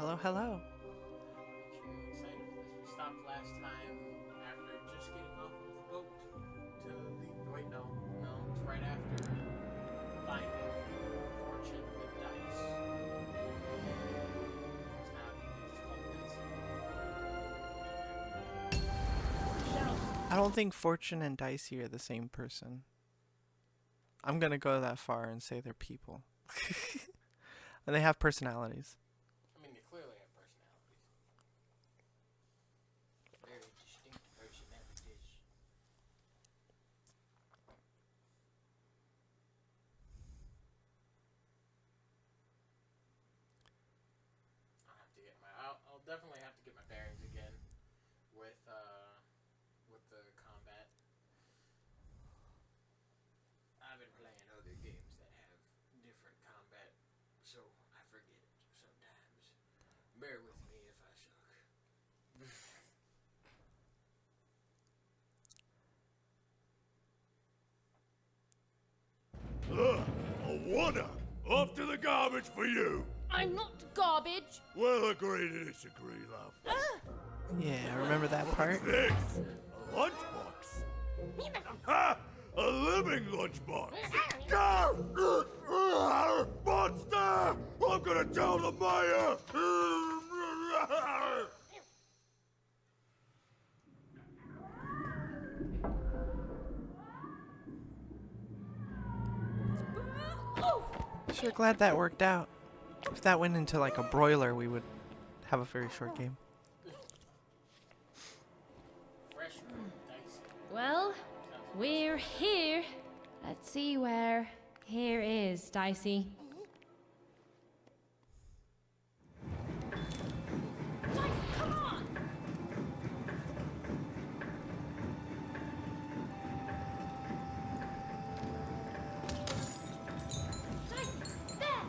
Hello, hello. Excited for this. We stopped last time after just getting off of the boat to leave. Wait, no, it's right after finding fortune with dice. It's not. It's called dice. I don't think Fortune and Dicey are the same person. I'm gonna go that far and say they're people. And they have personalities. I mean, they clearly have personalities. Very distinct personalities. I'll definitely have to get my bearings again with the combat. I've been playing other games that have different combat, so I forget sometimes. Bear with me if I suck. A whatcha? Off to the garbage for you. I'm not garbage. We'll agree to disagree, love. Yeah, remember that part? This? A lunchbox? Ha! A living lunchbox! Monster! I'm gonna tell the mayor! Sure glad that worked out. If that went into like a broiler, we would have a very short game. Fresh dice. Well, we're here. Let's see where here is, Dicey. Dicey, come on! Dicey, there!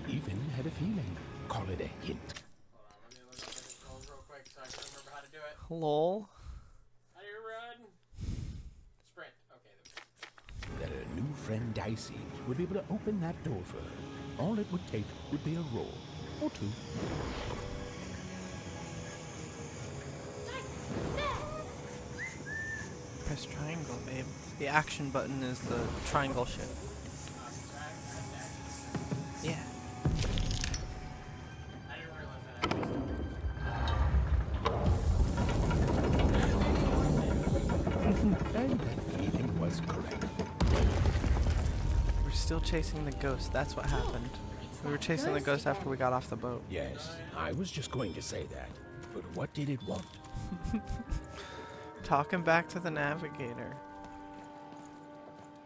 Even had a feeling. Call it a hint. Hold on, let me look up the controls real quick so I can remember how to do it. Lol. How do you run? Sprint. Okay, That a new friend Dicey would be able to open that door for her. All it would take would be a roll or two. Dicey, there! Press triangle, babe. The action button is the triangle shit. Yeah. I didn't realize that I was And that feeling was correct. We're still chasing the ghost. That's what happened. We were chasing the ghost after we got off the boat. Yes, I was just going to say that. But what did it want? Talking back to the navigator.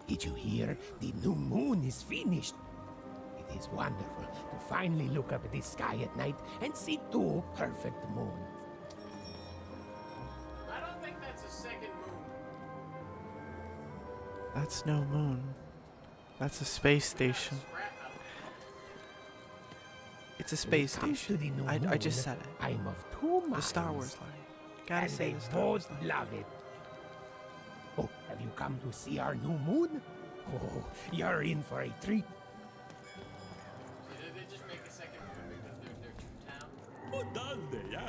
Did you hear? The new moon is finished. It is wonderful to finally look up at the sky at night and see two perfect moons. I don't think that's a second moon. That's no moon. That's a space station. It's a space When it comes to station. the new I moon, just said it. I'm of two minds. The Star Wars line. Gotta And say they the Star Wars both line. love it. Oh, have you come to see our new moon? Oh, you're in for a treat. Did they just make a second moon because they're two towns? 我なんでや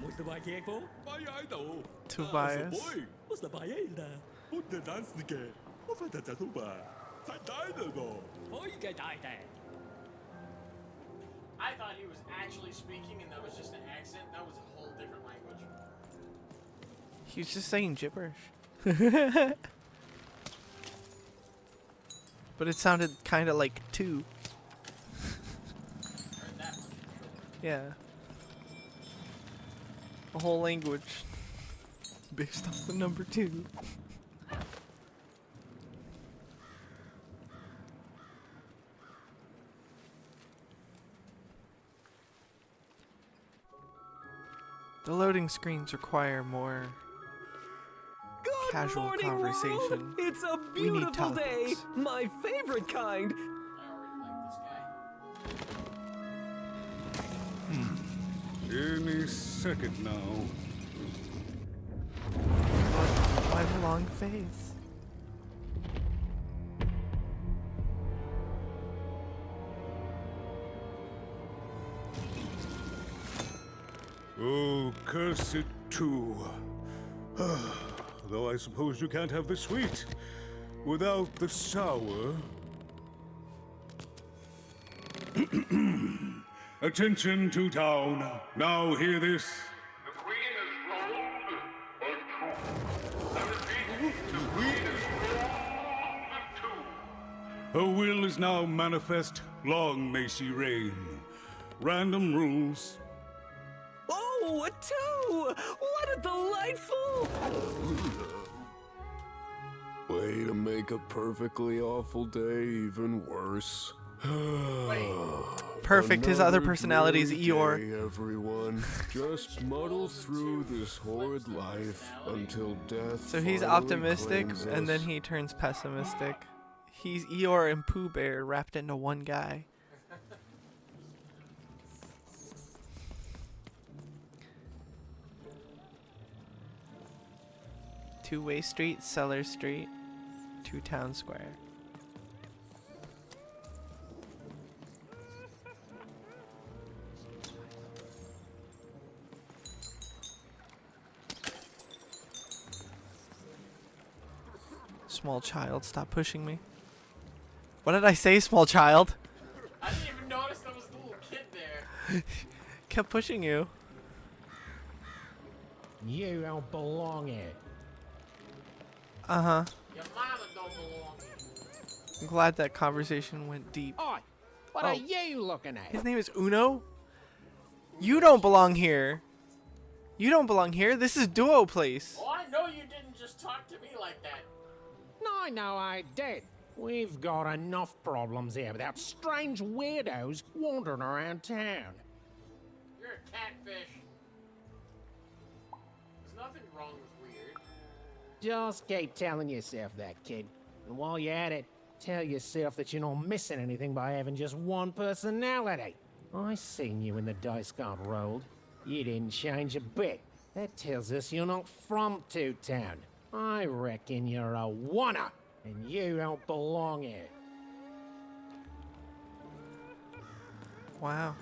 もう一度稽古早いだ Tobias. Basta bayilda. Und der Danzige. Und der Tatuba. Sei deine no. Oi, get deine. I thought he was actually speaking and that was just an accent. That was a whole different language. He was just saying gibberish. But it sounded kind of like two. Heard that one. Yeah. A whole language based off the number 2. The loading screens require more casual morning, conversation. World. It's a We need beautiful day. topics. My favorite kind. I already like this guy. Any second now. Why the long face? Oh, curse it too. Though I suppose you can't have the sweet without the sour. Attention to town. Now hear this. The Queen is rolled a two. I repeat, the Queen is rolled a two. Her will is now manifest. Long may she reign. Random rules. Oh, a 2! What a delightful! Way to make a perfectly awful day even worse. Perfect. His other Another personality is dreary Eeyore. day, everyone. Just muddle through this horrid life until death. So he's finally optimistic, claims and then us. he turns pessimistic. He's Eeyore and Pooh Bear wrapped into one guy. Two-way street, Cellar Street, to Town Square. Small child, stop pushing me. What did I say, small child? I didn't even notice there was a little kid there. Kept pushing you. You don't belong here. Uh-huh. Your mama don't belong here. I'm glad that conversation went deep. Oi, what Oh. are you looking at? His name is Uno? You don't belong here. You don't belong here. This is Duo Place. Oh, I know you didn't just talk to me like that. No, I did. We've got enough problems here without strange weirdos wandering around town. You're a catfish. There's nothing wrong with weird. Just keep telling yourself that, kid. And while you're at it, tell yourself that you're not missing anything by having just one personality. I seen you when the dice got rolled. You didn't change a bit. That tells us you're not from Two Town. I reckon you're a oner, and you don't belong here. Wow.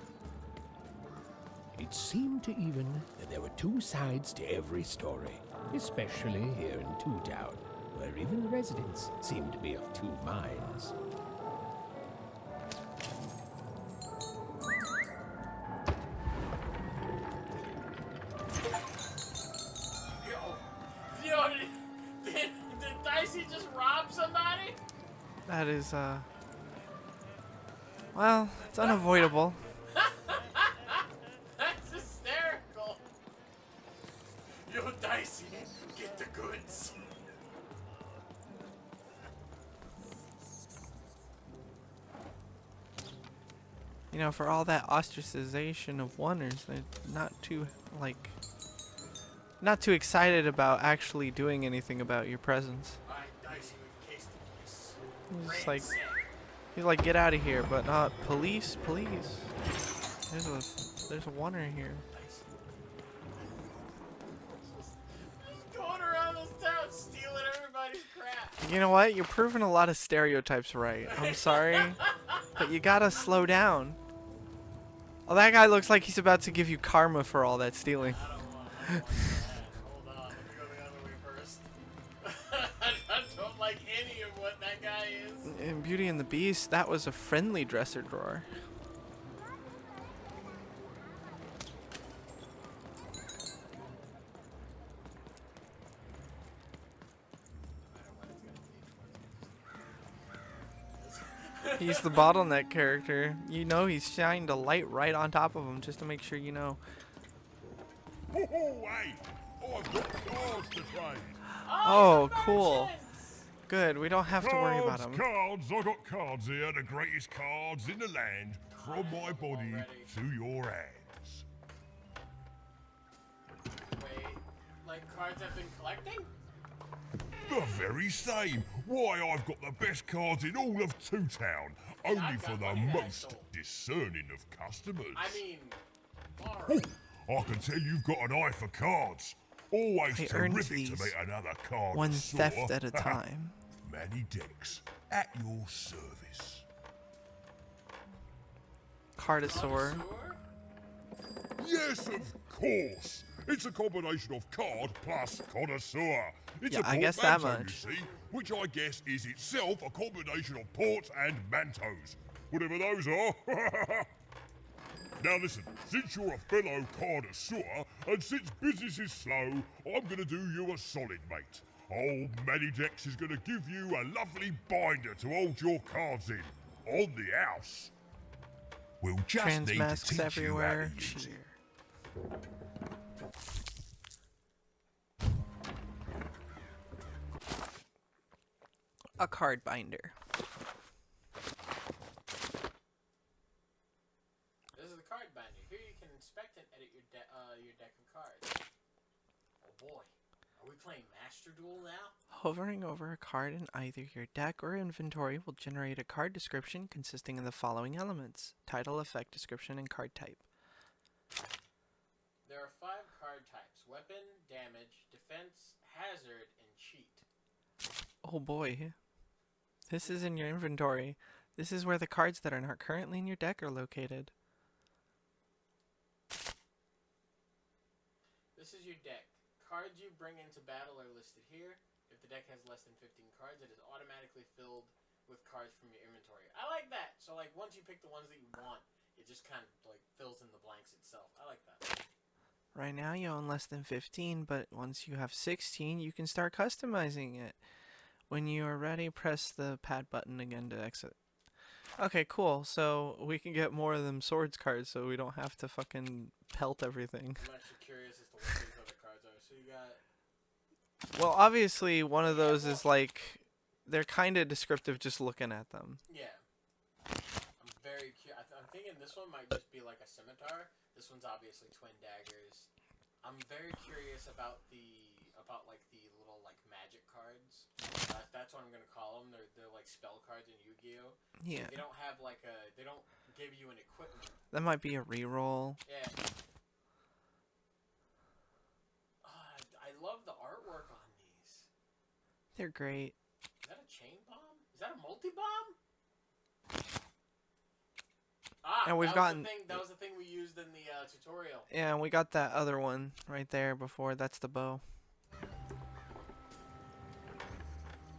It seemed to even that there were two sides to every story, especially here in Two Town, where even the residents seem to be of two minds. Yo, did Dicey just rob somebody? That is, well, it's unavoidable. That's hysterical. Yo, Dicey, get the goods. You know, for all that ostracization of oners, they're not too, like, not too excited about actually doing anything about your presence. Alright, Dicey, we've cased the place. He's like, he's like, get out of here, but not police, please. There's a oner here. Going around this town stealing everybody's crap. You know what? You're proving a lot of stereotypes right. I'm sorry, but you gotta slow down. Oh, that guy looks like he's about to give you karma for all that stealing. I don't want that. Hold on, let me go the other way first. I don't like any of what that guy is. In Beauty and the Beast, that was a friendly dresser drawer. He's the bottleneck character. You know he's shined a light right on top of him just to make sure you know. Hey, I've got cards to trade. Oh, cool. Good, we don't have to worry about him. Cards, I got cards here, the greatest cards in the land, from my body to your hands. Wait, like cards I've been collecting? The very same. Why, I've got the best cards in all of Two Town, only I've for got the money that I most stole. discerning of customers. I mean, borrowed. I can tell you've got an eye for cards. Always He earns terrific these to meet another card one sore. theft at a time. Manny Dex, at your service. Cardosaur. Connoisseur? Yes, of course. It's a combination of card plus connoisseur. It's Yeah, a I guess that portmanteau, much. you see, which I guess is itself a combination of ports and mantos. Whatever those are. Now listen, since you're a fellow connoisseur, and since business is slow, I'm gonna do you a solid, mate. Old Manidex is gonna give you a lovely binder to hold your cards in. On the house. We'll just Trans need to masks teach everywhere. you how to use it. Cheer. A card binder. This is the card binder. Here you can inspect and edit your deck of cards. Oh boy, are we playing Master Duel now? Hovering over a card in either your deck or inventory will generate a card description consisting of the following elements: title, effect, description, and card type. There are 5 card types: weapon, damage, defense, hazard, and cheat. Oh boy. This is in your inventory. This is where the cards that are not currently in your deck are located. This is your deck. Cards you bring into battle are listed here. If the deck has less than 15 cards, it is automatically filled with cards from your inventory. I like that. So like once you pick the ones that you want, it just kind of like fills in the blanks itself. I like that. Right now you own less than 15, but once you have 16, you can start customizing it. When you are ready, press the pad button again to exit. Okay, cool. So we can get more of them swords cards so we don't have to fucking pelt everything. I'm actually curious as to what these other cards are. So you got... Well, obviously one of those is like, they're kind of descriptive just looking at them. Yeah. I'm very curious. I'm thinking this one might just be like a scimitar. This one's obviously twin daggers. I'm very curious about the little like magic cards. That's what I'm gonna call them. They're like spell cards in Yu-Gi-Oh. Yeah. They don't have like a. They don't give you an equipment. That might be a reroll. Yeah. I love the artwork on these. They're great. Is that a chain bomb? Is that a multi-bomb? Ah, And we've gotten... That was the thing we used in the tutorial. Yeah, and we got that other one right there before. That's the bow.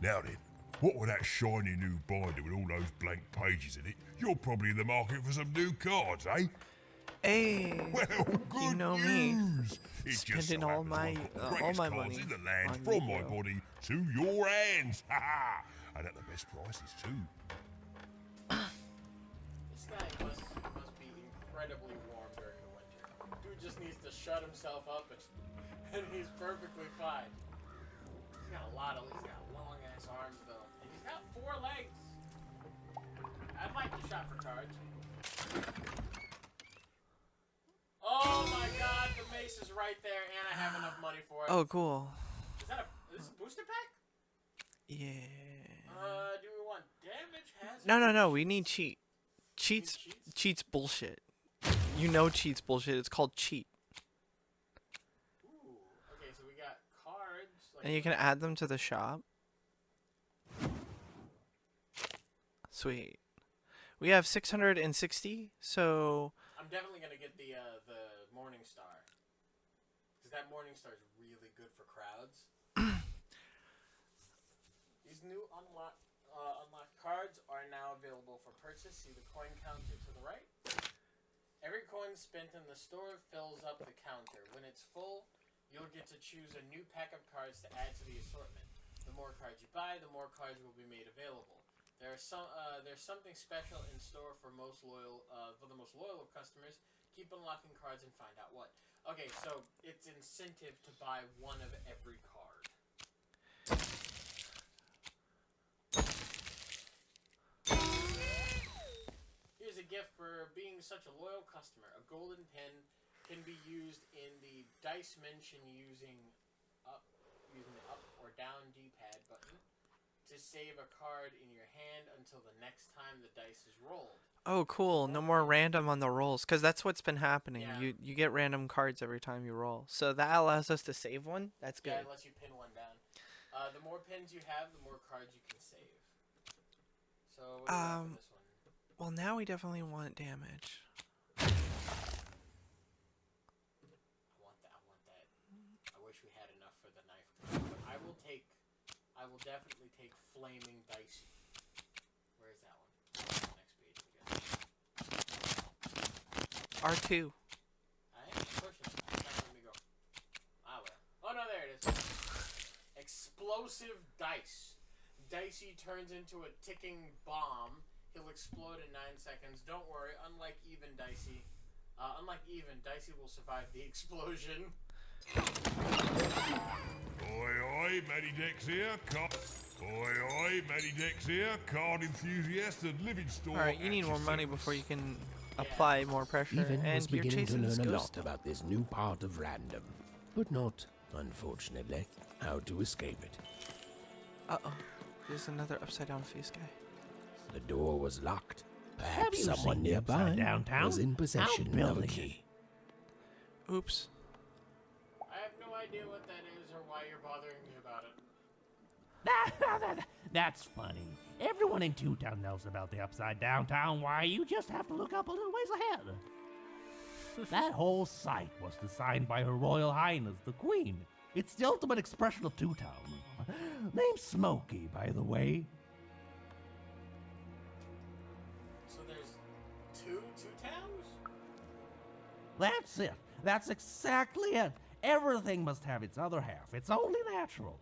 Now then, what with that shiny new binder with all those blank pages in it, you're probably in the market for some new cards, eh? Hey, Well, good you know me. news. It just Spending so all happens my I've got the greatest cards money in the land on from my Yu-Gi-Oh. body to your hands. Ha ha! And at the best prices too. This guy must be incredibly warm during the winter. Dude just needs to shut himself up and he's perfectly fine. He's got long ass arms though. And he's got 4 legs. I'd like to shop for cards. Oh my god, the mace is right there and I have enough money for it. Oh, cool. Is this a booster pack? Yeah. Do we want damage, hazard? No. We need cheat. Cheat's bullshit. You know cheat's bullshit. It's called cheat. Ooh, okay, so we got cards. Like And you can add them to the shop. Sweet. We have 660, so... I'm definitely gonna get the Morning Star. Because that Morning Star is really good for crowds. These new unlocked cards are now available for purchase. See the coin counter to the right? Every coin spent in the store fills up the counter. When it's full, you'll get to choose a new pack of cards to add to the assortment. The more cards you buy, the more cards will be made available. There's something special in store for the most loyal of customers. Keep unlocking cards and find out what. Okay, so it's incentive to buy one of every card. Here's a gift for being such a loyal customer. A golden pen can be used in the dice mention using the up or down D-pad button to save a card in your hand until the next time the dice is rolled. Oh, cool. No more random on the rolls, because that's what's been happening. Yeah. You get random cards every time you roll. So that allows us to save one. That's good. Yeah, it lets you pin one down. The more pins you have, the more cards you can save. So, what do you want for this one? Well, now we definitely want damage. I wish we had enough for the knife. But I will definitely take flaming dicey. Where is that one? Next page, I guess. R2. I am pushing it. It's not letting me go. Ah, well. Oh, no, there it is. Explosive dice. Dicey turns into a ticking bomb. He'll explode in 9 seconds. Don't worry, unlike even Dicey, Dicey will survive the explosion. Oi, Matty Dex here. Oi, Matty Dex here. Card enthusiast and living store. Alright, you need more money before you can apply more pressure. Even and was you're beginning to chasing this learn a ghost. lot about this new part of random, but not, unfortunately, how to escape it. Uh-oh. There's another upside-down face guy. The door was locked. Have Perhaps you someone seen the nearby upside downtown? was in possession of a building key. Oops. I have no idea what that is or why you're bothering me about it. That's funny. Everyone in Two Town knows about the upside downtown. Why, you just have to look up a little ways ahead. That whole site was designed by Her Royal Highness, the Queen. It's the ultimate expression of Two Town. Named Smokey, by the way. So there's two towns? That's it. That's exactly it. Everything must have its other half. It's only natural.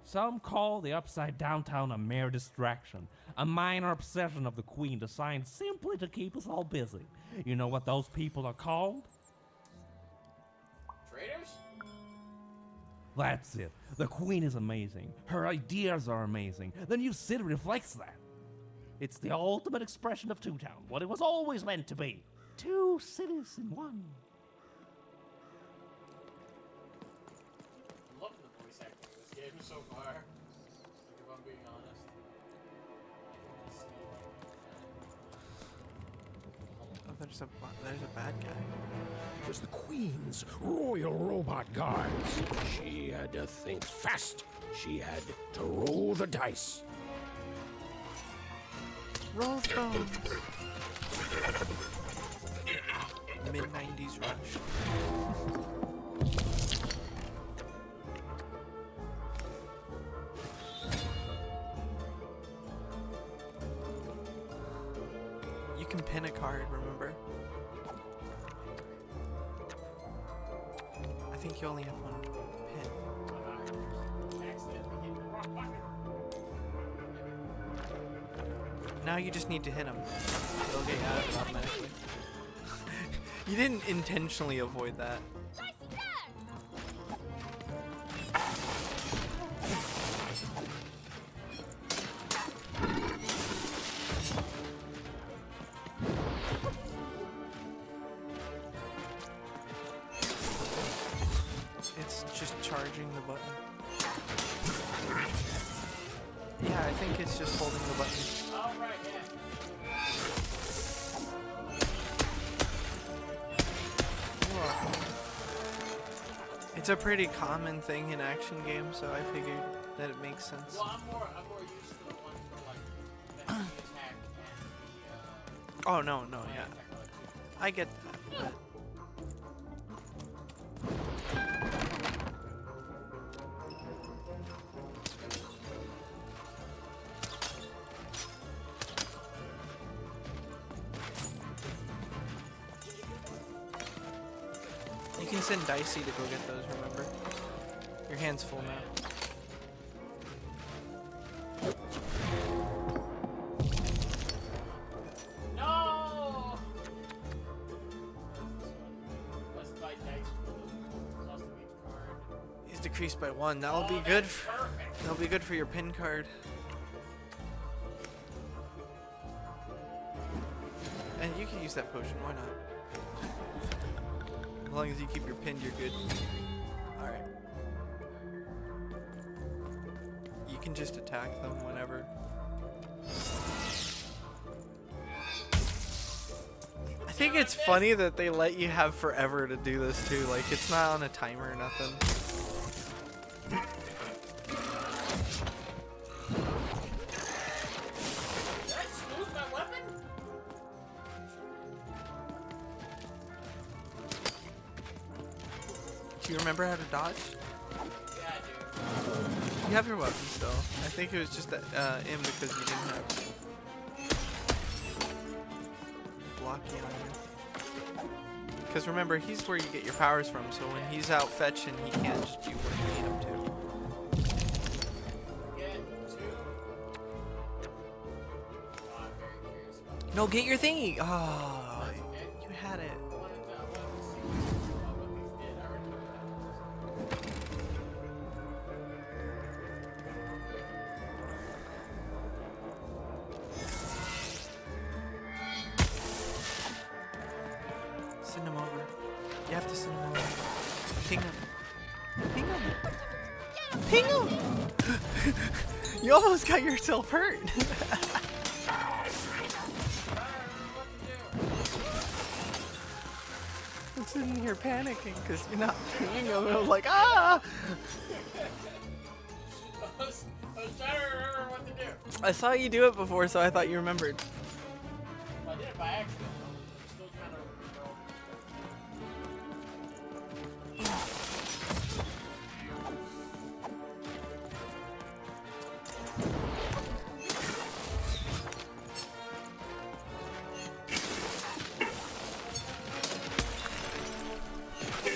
Some call the upside downtown a mere distraction, a minor obsession of the Queen designed simply to keep us all busy. You know what those people are called? Traitors? That's it. The Queen is amazing. Her ideas are amazing. The new city reflects that. It's the ultimate expression of Two Town, what it was always meant to be. Two cities in one. I'm loving the voice acting in this game so far. Like, if I'm being honest. Oh, there's a bad guy. It was the Queen's Royal Robot Guards. She had to think fast. She had to roll the dice. Roll bones. Mid-90s rush. You can pin a card, remember? I think you only have one pin. Now you just need to hit him. They'll get out of it automatically. You didn't intentionally avoid that. It's just charging the button. Yeah, I think it's just holding the button. Oh, right, yeah. It's a pretty common thing in action games, so I figured that it makes sense. Well, I'm more used to the ones for, like, the heavy attack and the, Oh, no, yeah. attack on it, too. I get that. You can send Dicey to go get those, remember? Your hand's full now. No! Must buy dice for the cost of each card. He's decreased by 1. That'll be good. That'll be good for your pin card. And you can use that potion. Why not? As long as you keep your pin, you're good. Alright. You can just attack them whenever. I think it's funny that they let you have forever to do this too. Like, it's not on a timer or nothing. Did I just lose my weapon? Do you remember how to dodge? Yeah, I do. You have your weapon still. I think it was just that him because you didn't have blocky on you. Because remember, he's where you get your powers from. So when he's out fetching, he can't just be where you need him to. No, get your thingy. Oh, you had it. Send him over. You have to send him over. Ping him. Ping him. Ping him. You almost got yourself hurt. I'm sitting here panicking because you're not pinging him. I was like, ah! I was trying to remember what to do. I saw you do it before, so I thought you remembered. I did it by accident. I'm still trying to recall.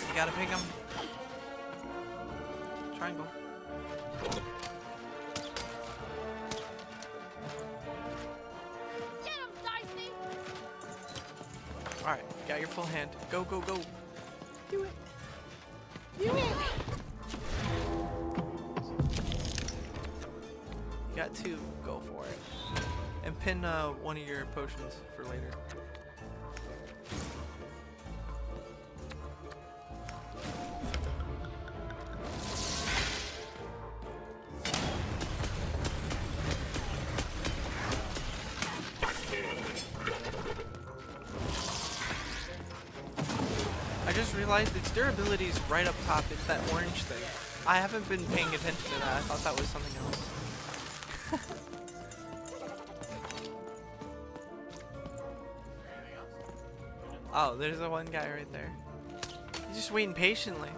You gotta ping him. Triangle. Get him, Dicey! Alright, you got your full hand. Go, go, go. Do it. Do it! You got two. Go for it. And pin one of your potions for later. I just realized its durability is right up top. It's that orange thing. I haven't been paying attention to that. I thought that was something else. Oh, there's the one guy right there. He's just waiting patiently.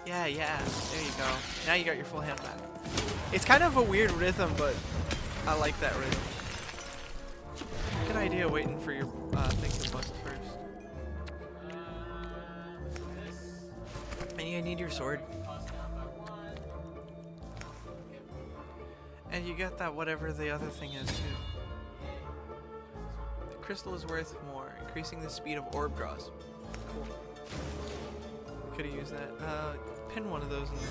Yeah, yeah. There you go. Now you got your full hand back. It's kind of a weird rhythm, but I like that rhythm. Good idea waiting for your thing to bust first. And you need your sword. And you get that whatever the other thing is too. The crystal is worth more, increasing the speed of orb draws. Cool. Could have used that. Pin one of those in there.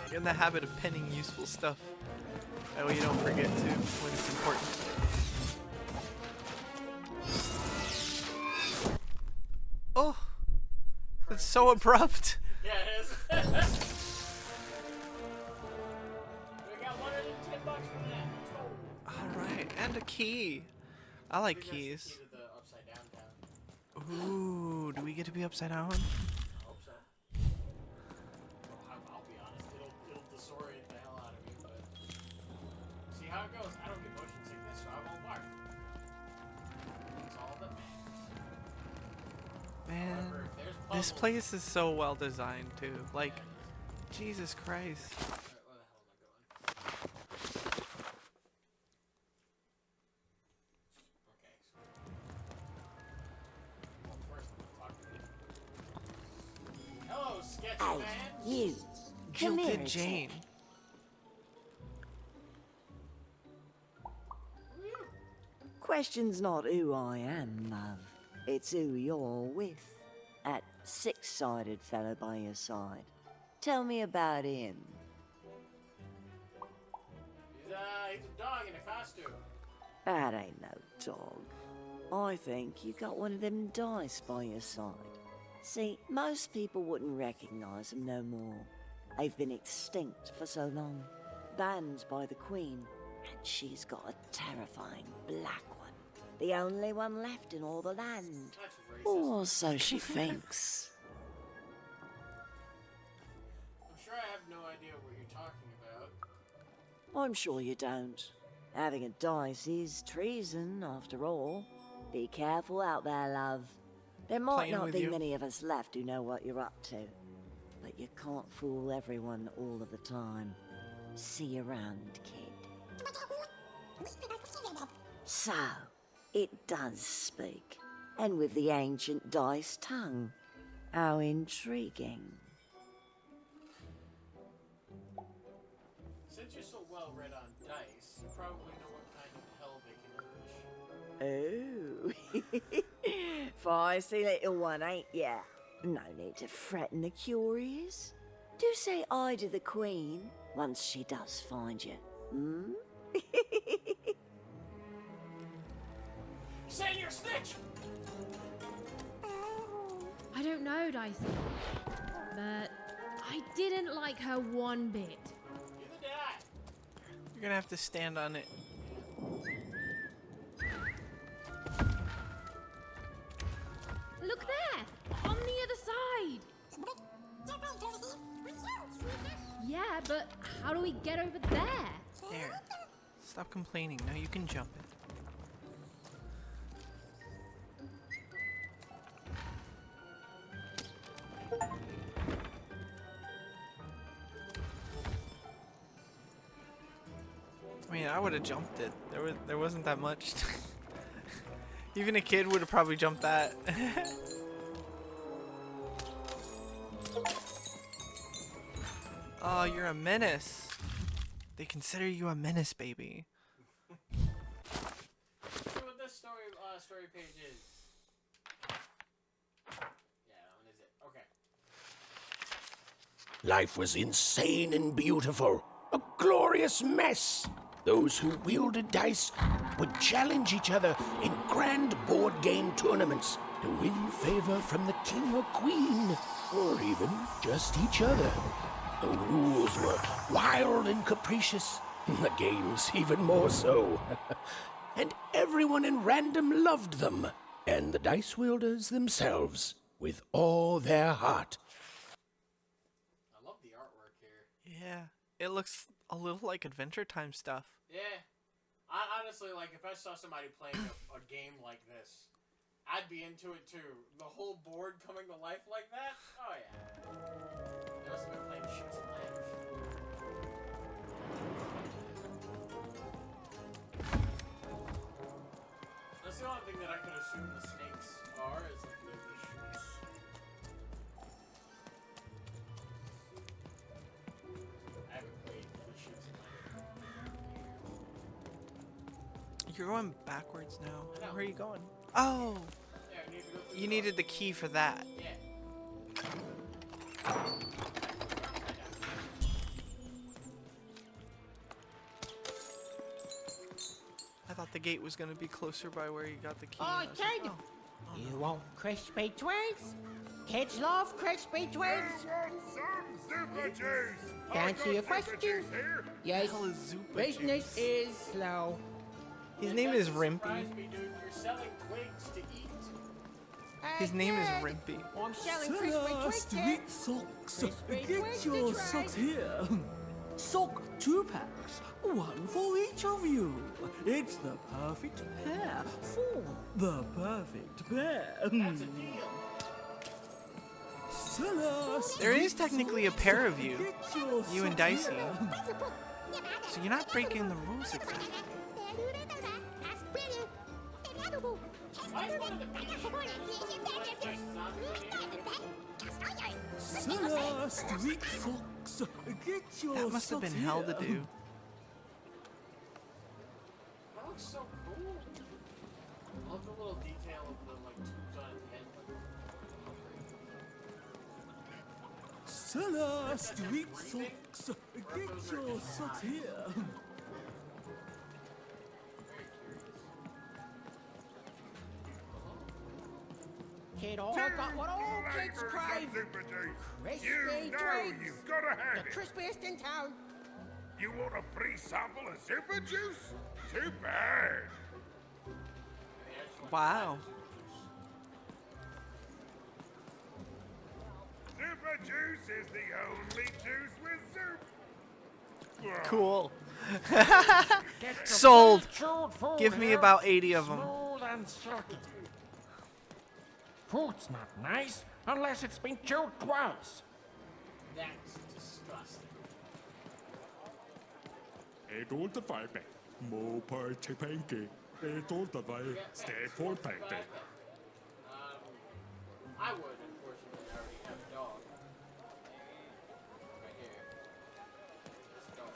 Get in the habit of pinning useful stuff. That way you don't forget to when it's important. Oh! That's so abrupt! Yeah, it is. We got $110 from that. Alright, and a key. I like keys. Key to the upside down town. Ooh, do we get to be upside down? I hope so. I'll be honest, it'll disorient the hell out of me, but see how it goes. I don't get motion sickness, so I won't bark. That's all that matters. Man, However, there's this puzzles. place is so well designed too. Like, Jesus Christ. Where the hell am I going? Okay. Well, first I'm gonna talk to you. Hello, sketchy Hey, man. you. Come here. Jilted Jane. Question's not who I am, love. It's who you're with. That six-sided fellow by your side. Tell me about him. He's a dog in a costume. That ain't no dog. I think you got one of them dice by your side. See, most people wouldn't recognize them no more. They've been extinct for so long. Banned by the Queen. And she's got a terrifying black one. The only one left in all the land. That's racist. Or so she thinks. I'm sure I have no idea what you're talking about. I'm sure you don't. Having a dice is treason, after all. Be careful out there, love. There might Playing not with be you. many of us left who know what you're up to. But you can't fool everyone all of the time. See you around, kid. So, it does speak. And with the ancient dice tongue. How intriguing. Since you're so well read on dice, you probably know what kind of hell they can unleash. Oh, feisty little one, ain't ya? No need to threaten the curious. Do say I to the Queen once she does find you. Hmm? Say your snitch! I don't know, Dicey. But I didn't like her one bit. Neither did I. You're gonna have to stand on it. Look there! On the other side! Yeah, but how do we get over there? There. Stop complaining. Now you can jump it. I mean, I would have jumped it. There wasn't that much. Even a kid would have probably jumped that. Oh, you're a menace. They consider you a menace, baby. See what this story page is. Yeah, that one is it. Okay. Life was insane and beautiful. A glorious mess. Those who wielded dice would challenge each other in grand board game tournaments to win favor from the king or queen, or even just each other. The rules were wild and capricious, the games even more so. And everyone in random loved them, and the dice wielders themselves, with all their heart. I love the artwork here. Yeah, it looks a little like Adventure Time stuff. Yeah. I honestly, like, if I saw somebody playing a game like this, I'd be into it too. The whole board coming to life like that? Oh, yeah. They must have been playing Shoots and Ladders. That's the only thing that I could assume the snakes are, is like the shoots. I haven't played the Shoots and Ladders. You're going backwards now. I know. Where are you going? Oh, Yeah, I need to go through you the needed the key for that. Yeah. I thought the gate was gonna be closer by where you got the key. Oh, and I was like, kid! oh. You want crispy twigs? Kids love crispy twigs. Super juice! To answer your question, yes, Hell is Zupa business juice? is slow. His It name is doesn't Rimpy. surprise me, dude. You're selling twigs to eat. His name is Kid, Rimpy. I'm selling crispy twigs here. socks. Crispy Get twigs your to try. socks here. Sock 2 packs, one for each of you. It's the perfect pair for the perfect pair. That's a deal. Celeste, There is technically a pair of you. get your You and socks Dicey. here. So you're not breaking the rules exactly. Why is one of the people just zombie Celeste, sweet socks, get your That must have socks been hell to here. do. That looks so cool. I love the little detail of the like tubes on his head. Celeste, sweet socks, get your socks here. Kid, I got what all kids crave. Super juice! Crispy You know twigs. you've got to have The it! crispiest in town. You want a free sample of super juice? Too bad! Wow. Super juice is the only juice with soup! Cool. Sold. Give me about 80 of them. Smooth and silky. Fruit's not nice unless it's been chewed twice. That's disgusting. More party pancake. Stay for pancake. I would, unfortunately, I already have a dog. Right here. This dog.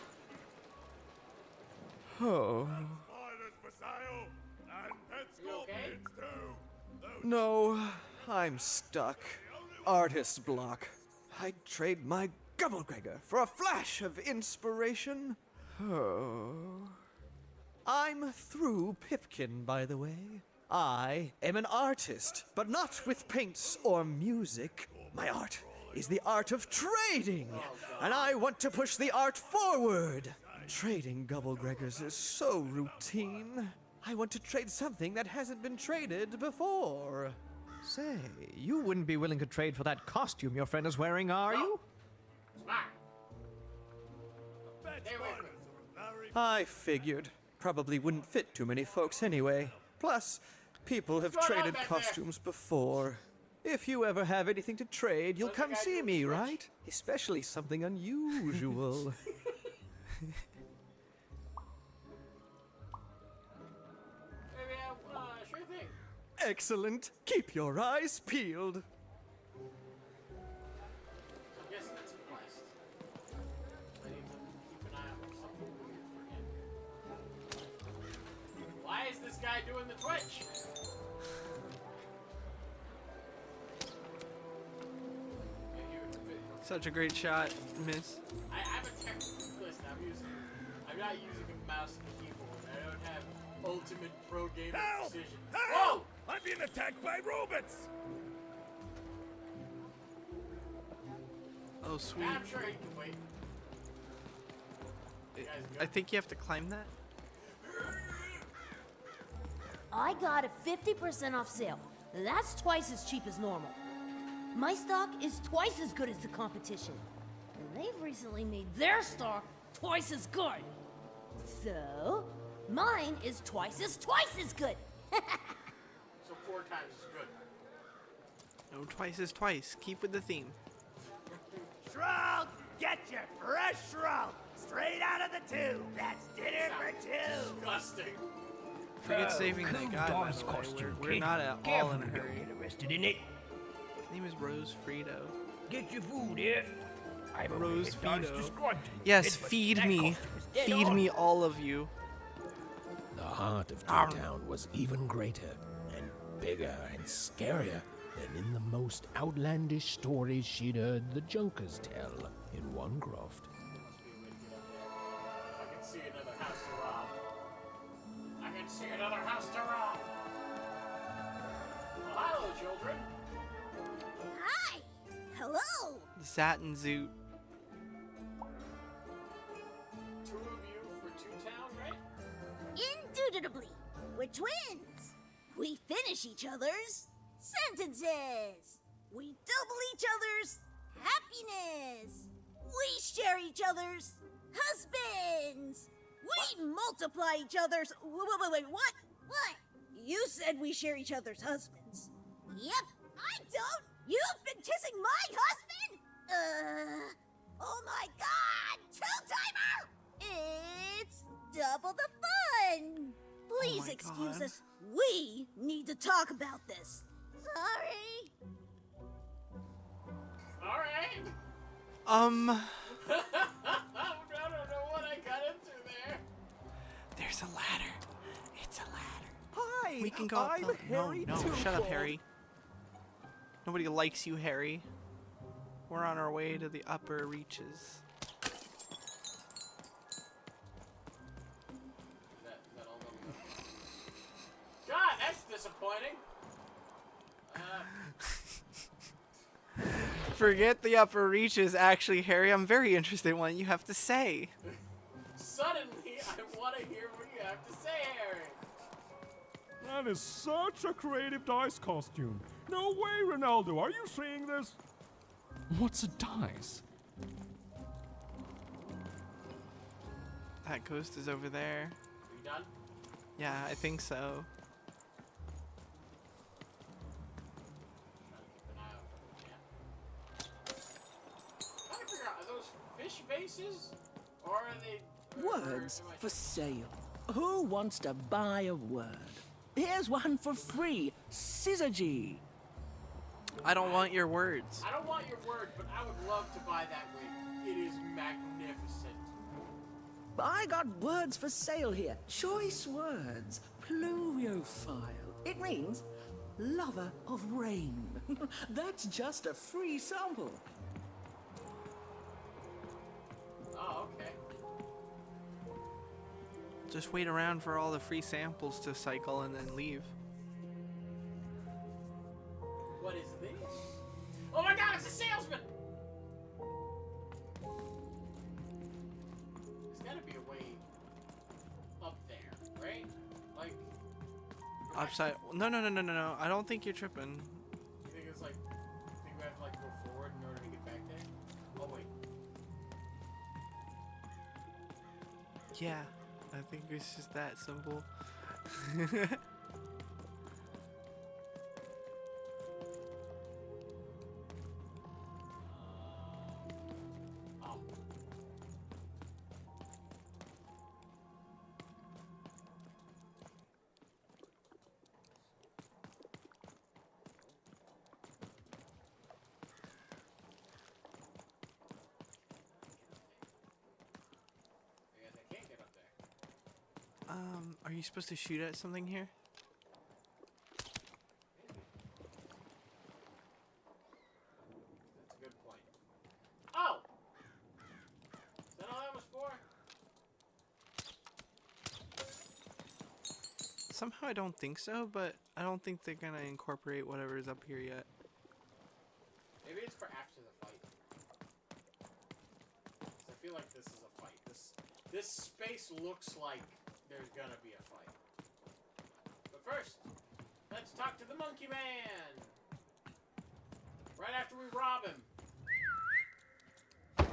Oh. You okay? No, I'm stuck. Artist block. I'd trade my Gubblegregor for a flash of inspiration. Oh. I'm through Pipkin, by the way. I am an artist, but not with paints or music. My art is the art of trading, and I want to push the art forward. Trading Gubblegregors is so routine. I want to trade something that hasn't been traded before. Say, you wouldn't be willing to trade for that costume your friend is wearing, are you? Smart. Stay away from it. I figured. Probably wouldn't fit too many folks anyway. Plus, people have What's going on traded back there? costumes before. If you ever have anything to trade, you'll come see me, right? Especially something unusual. Sure thing. Excellent. Keep your eyes peeled. So I guess that's a quest. I need to keep an eye out for something weird for him. Why is this guy doing the Twitch? Such a great shot, miss. I'm a tech. Listen, I'm not using a mouse and a keyboard. I don't have ultimate pro gamer precision. Whoa! I'm being attacked by robots! Oh, sweet. I'm sure he can wait. I think you have to climb that. I got a 50% off sale. That's twice as cheap as normal. My stock is twice as good as the competition. And they've recently made their stock twice as good. So, mine is twice as good. So 4 times is good. No, twice is twice. Keep with the theme. Shroud, get your fresh shroud straight out of the tube. That's dinner for two. Disgusting. Forget saving the guy, by the way. We're not at all in a hurry. Interested in it? His name is Rose Frito. Get your food here. I've Rose Frito. described to you. Yes, feed me. Feed me, all of you. The heart of Town was even greater and bigger and scarier than in the most outlandish stories she'd heard the Junkers tell in one croft. I can see another house to rob. I can see another house to rob. Well, hello, children. Hi! Hello! Satin Zoot. 2 of you for 2 Town, right? Indubitably. We're twins. We finish each other's sentences. We double each other's happiness. We share each other's husbands. We multiply each other's. Wait, what? What? You said we share each other's husbands. Yep, I don't. You've been kissing my husband? Oh my god! 2-timer! It's double the fun. Please my excuse God. us. We need to talk about this. Sorry. Alright. I don't know what I got into there. There's a ladder. It's a ladder. Hi, We can go up I'm the... Harry No, shut up, Twofold. Harry. Nobody likes you, Harry. We're on our way to the upper reaches. God, that's disappointing. Forget the upper reaches, actually, Harry. I'm very interested in what you have to say. Suddenly, I want to hear what you have to say, Harry. That is such a creative dice costume. No way, Ronaldo. Are you seeing this? What's a dice? That ghost is over there. Are you done? Yeah, I think so. Trying to keep an eye out for them, yeah. Trying to figure out, are those fish bases? Or are they... Words for sale. Who wants to buy a word? Here's one for free. Syzygy. I don't want your words. I don't want your word, but I would love to buy that wig. It is magnificent. I got words for sale here. Choice words. Pluviophile. It means lover of rain. That's just a free sample. Oh, okay. Just wait around for all the free samples to cycle and then leave. What is this? Oh my god, it's a salesman! There's gotta be a way up there, right? Like... Upside. No. I don't think you're tripping. Do you think it's like... Do you think we have to like go forward in order to get back there? Oh wait. Yeah, I think it's just that simple. Are you supposed to shoot at something here? That's a good point. Oh! Is that all that was for? Somehow I don't think so, but I don't think they're gonna incorporate whatever's up here yet. Maybe it's for after the fight. 'Cause I feel like this is a fight. This space looks like there's gonna be a fight. But first, let's talk to the Monkey Man! Right after we rob him. Good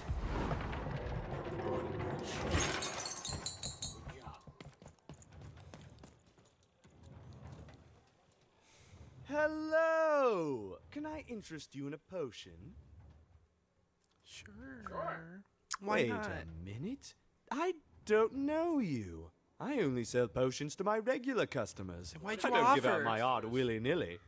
job. Hello! Can I interest you in a potion? Sure. Why Wait not? a minute. I don't know you. I only sell potions to my regular customers. Why'd I you don't give out offer? my art willy-nilly.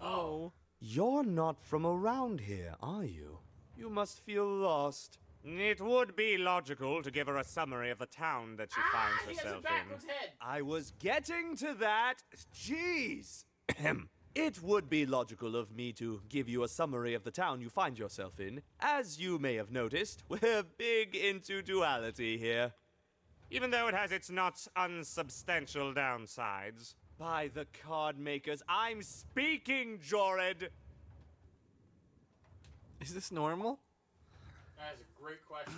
Oh. You're not from around here, are you? You must feel lost. It would be logical to give her a summary of the town that she finds He has a herself backwards in. head! I was getting to that. Jeez. It would be logical of me to give you a summary of the town you find yourself in. As you may have noticed, we're big into duality here. Even though it has its not unsubstantial downsides. By the card makers, I'm speaking, Jorid! Is this normal? That is a great question.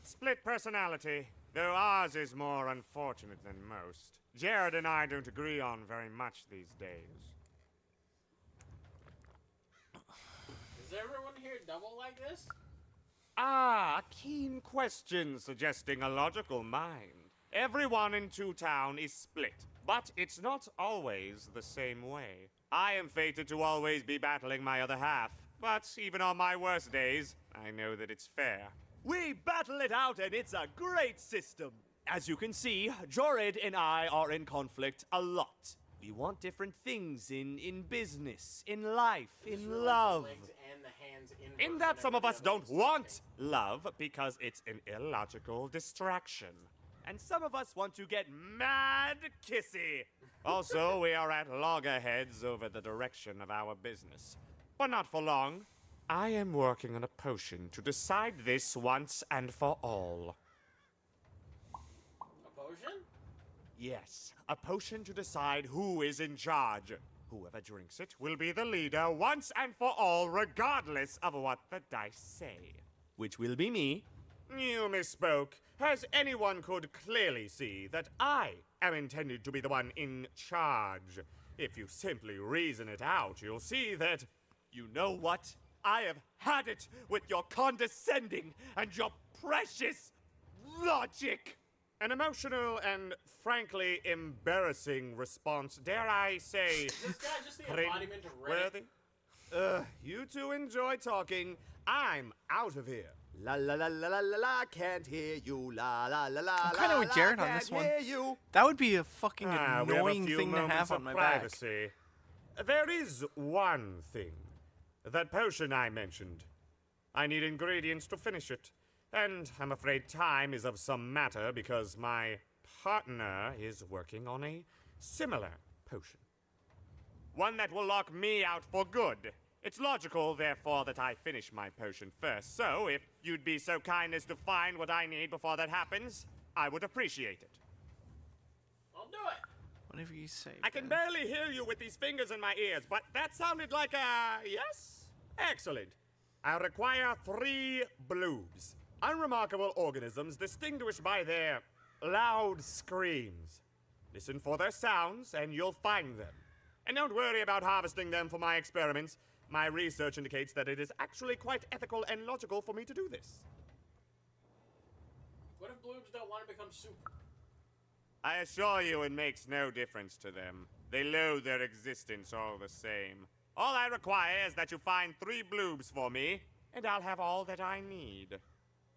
Split personality, though ours is more unfortunate than most. Jared and I don't agree on very much these days. Is everyone here double like this? Ah, a keen question suggesting a logical mind. Everyone in Two Town is split, but it's not always the same way. I am fated to always be battling my other half, but even on my worst days, I know that it's fair. We battle it out and it's a great system. As you can see, Jorid and I are in conflict a lot. We want different things in business, in life, in love. Legs and the hands In that some of us don't want love because it's an illogical distraction. And some of us want to get mad kissy. Also, we are at loggerheads over the direction of our business. But not for long. I am working on a potion to decide this once and for all. A potion? Yes, a potion to decide who is in charge. Whoever drinks it will be the leader once and for all, regardless of what the dice say. Which will be me. You misspoke, as anyone could clearly see that I am intended to be the one in charge. If you simply reason it out, you'll see that... You know what? I have had it with your condescending and your precious logic! An emotional and frankly embarrassing response, dare I say. Is this guy just the embodiment of Reddit? Worthy? You two enjoy talking. I'm out of here. La la la la la la la, can't hear you. La la la la. I'm kind of with Jared on this one. That would be a fucking annoying thing to have on my back. There is one thing. That potion I mentioned. I need ingredients to finish it. And I'm afraid time is of some matter because my partner is working on a similar potion. One that will lock me out for good. It's logical, therefore, that I finish my potion first. So, if you'd be so kind as to find what I need before that happens, I would appreciate it. I'll do it. Whatever you say. I can barely hear you with these fingers in my ears, but that sounded like a yes? Excellent. I require 3 bloobs. Unremarkable organisms distinguished by their loud screams. Listen for their sounds, and you'll find them. And don't worry about harvesting them for my experiments. My research indicates that it is actually quite ethical and logical for me to do this. What if bloobs don't want to become soup? I assure you it makes no difference to them. They loathe their existence all the same. All I require is that you find 3 bloobs for me, and I'll have all that I need.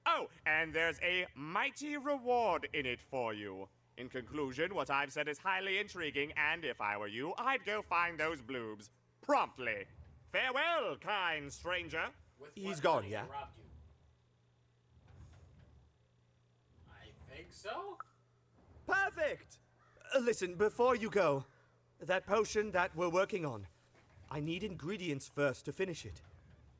Oh, and there's a mighty reward in it for you. In conclusion, what I've said is highly intriguing, and if I were you, I'd go find those bloobs promptly. Farewell, kind stranger. He's gone, yeah? Robbed you. I think so. Perfect! Listen, before you go, that potion that we're working on, I need ingredients first to finish it.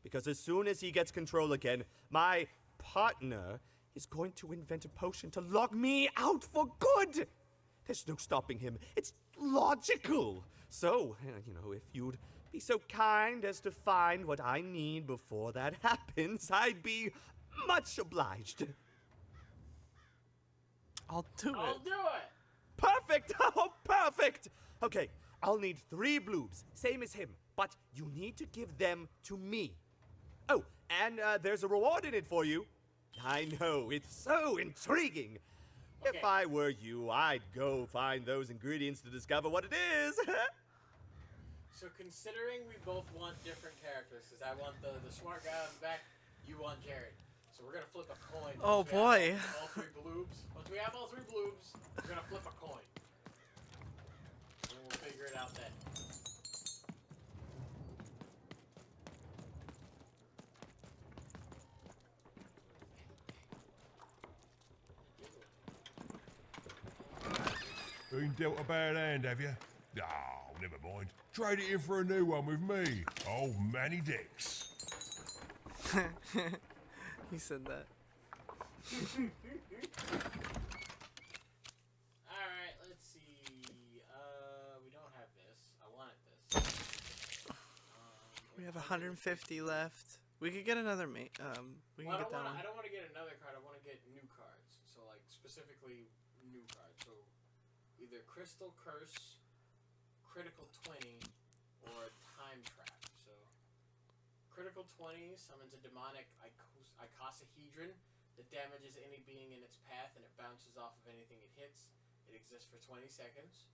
Because as soon as he gets control again, my partner is going to invent a potion to lock me out for good. There's no stopping him. It's logical. So, if you'd be so kind as to find what I need before that happens, I'd be much obliged. I'll do it. Perfect! Oh, perfect! Okay, I'll need 3 bloobs, same as him, but you need to give them to me. Oh, and there's a reward in it for you. I know, it's so intriguing. Okay. If I were you, I'd go find those ingredients to discover what it is. So considering we both want different characters, because I want the smart guy on the back, you want Jared. So we're going to flip a coin. Oh, boy. All 3 bloobs. Once we have all 3 bloobs, we're going to flip a coin. And we'll figure it out then. Been dealt a bad hand, have you? Oh, never mind. Trade it in for a new one with me. Old Manny Dix. He said that. Alright, let's see. We don't have this. I wanted this. We have 150 left. We could get another we can get that one. I don't want to get another card. I want to get new cards. So, like, specifically new cards. So, either Crystal Curse, Critical 20, or Time Trap. So, Critical 20 summons a demonic icosahedron that damages any being in its path, and it bounces off of anything it hits. It exists for 20 seconds.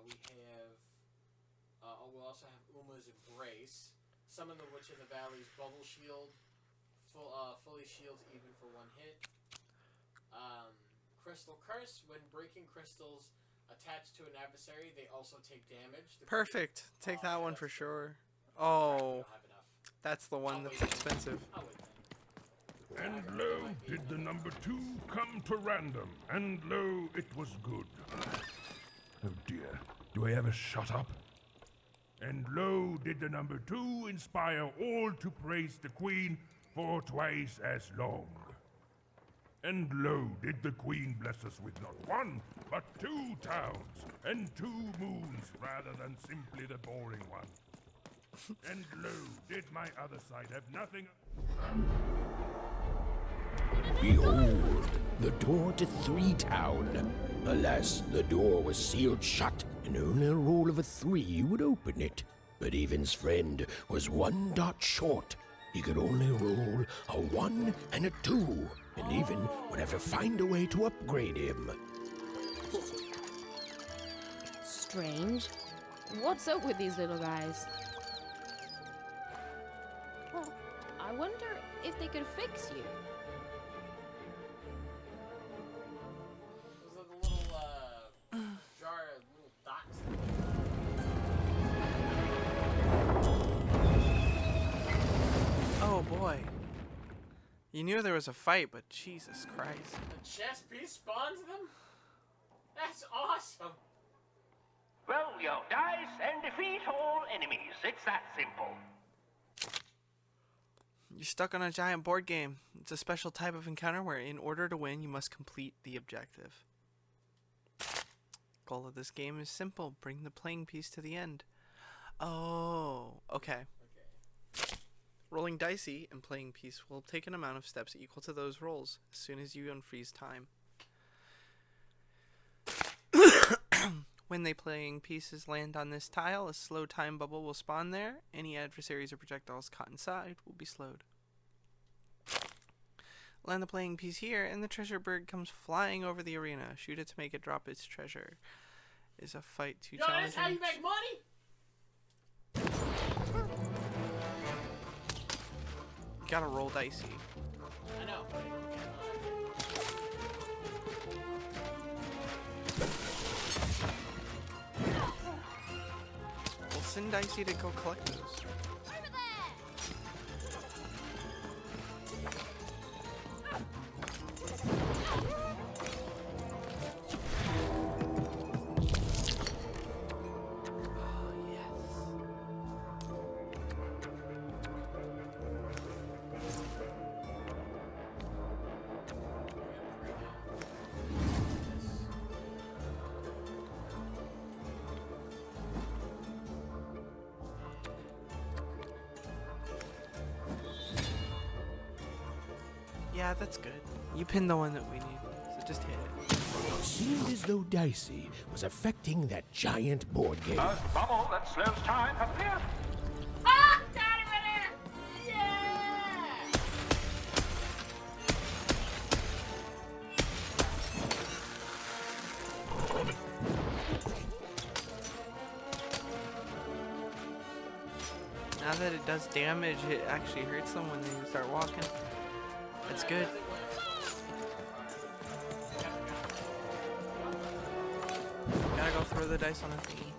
We have... we'll also have Uma's Embrace. Summon the Witch in the Valley's Bubble Shield. Fully shields even for 1 hit. Crystal Curse. When breaking crystals attached to an adversary, they also take damage. Perfect. Take that one for sure. Oh, that's the one that's expensive. And lo, did the number 2 come to random, and lo, it was good. Oh dear, do I ever shut up? And lo, did the number 2 inspire all to praise the Queen for twice as long. And lo, did the Queen bless us with not 1, but 2 towns, and 2 moons rather than simply the boring one. And lo, did my other side have nothing? Behold, the door to 3 Town. Alas, the door was sealed shut, and only a roll of a 3 would open it. But Evan's friend was 1 dot short, he could only roll a 1 and a 2, and even would have to find a way to upgrade him. Strange. What's up with these little guys? Well, I wonder if they could fix you. Those are the little, jar of little dots. Oh boy. You knew there was a fight, but Jesus Christ. A chess piece spawns them? That's awesome. Roll your dice and defeat all enemies. It's that simple. You're stuck on a giant board game. It's a special type of encounter where in order to win, you must complete the objective. Goal of this game is simple. Bring the playing piece to the end. Oh, okay. Rolling dicey and playing piece will take an amount of steps equal to those rolls as soon as you unfreeze time. When the playing pieces land on this tile, a slow time bubble will spawn there. Any adversaries or projectiles caught inside will be slowed. Land the playing piece here, and the treasure bird comes flying over the arena. Shoot it to make it drop its treasure. Is a fight too challenging? That's how you make money? You gotta roll dicey. I know. We'll send dicey to go collect those. Yeah, that's good. You pinned the one that we need, so just hit it. It seemed as though Dicey was affecting that giant board game. A bubble that slows time up here. Ah! Got him in there! Yeah! Now that it does damage, it actually hurts them when they start walking. That's good. Gotta go throw the dice on a thingy.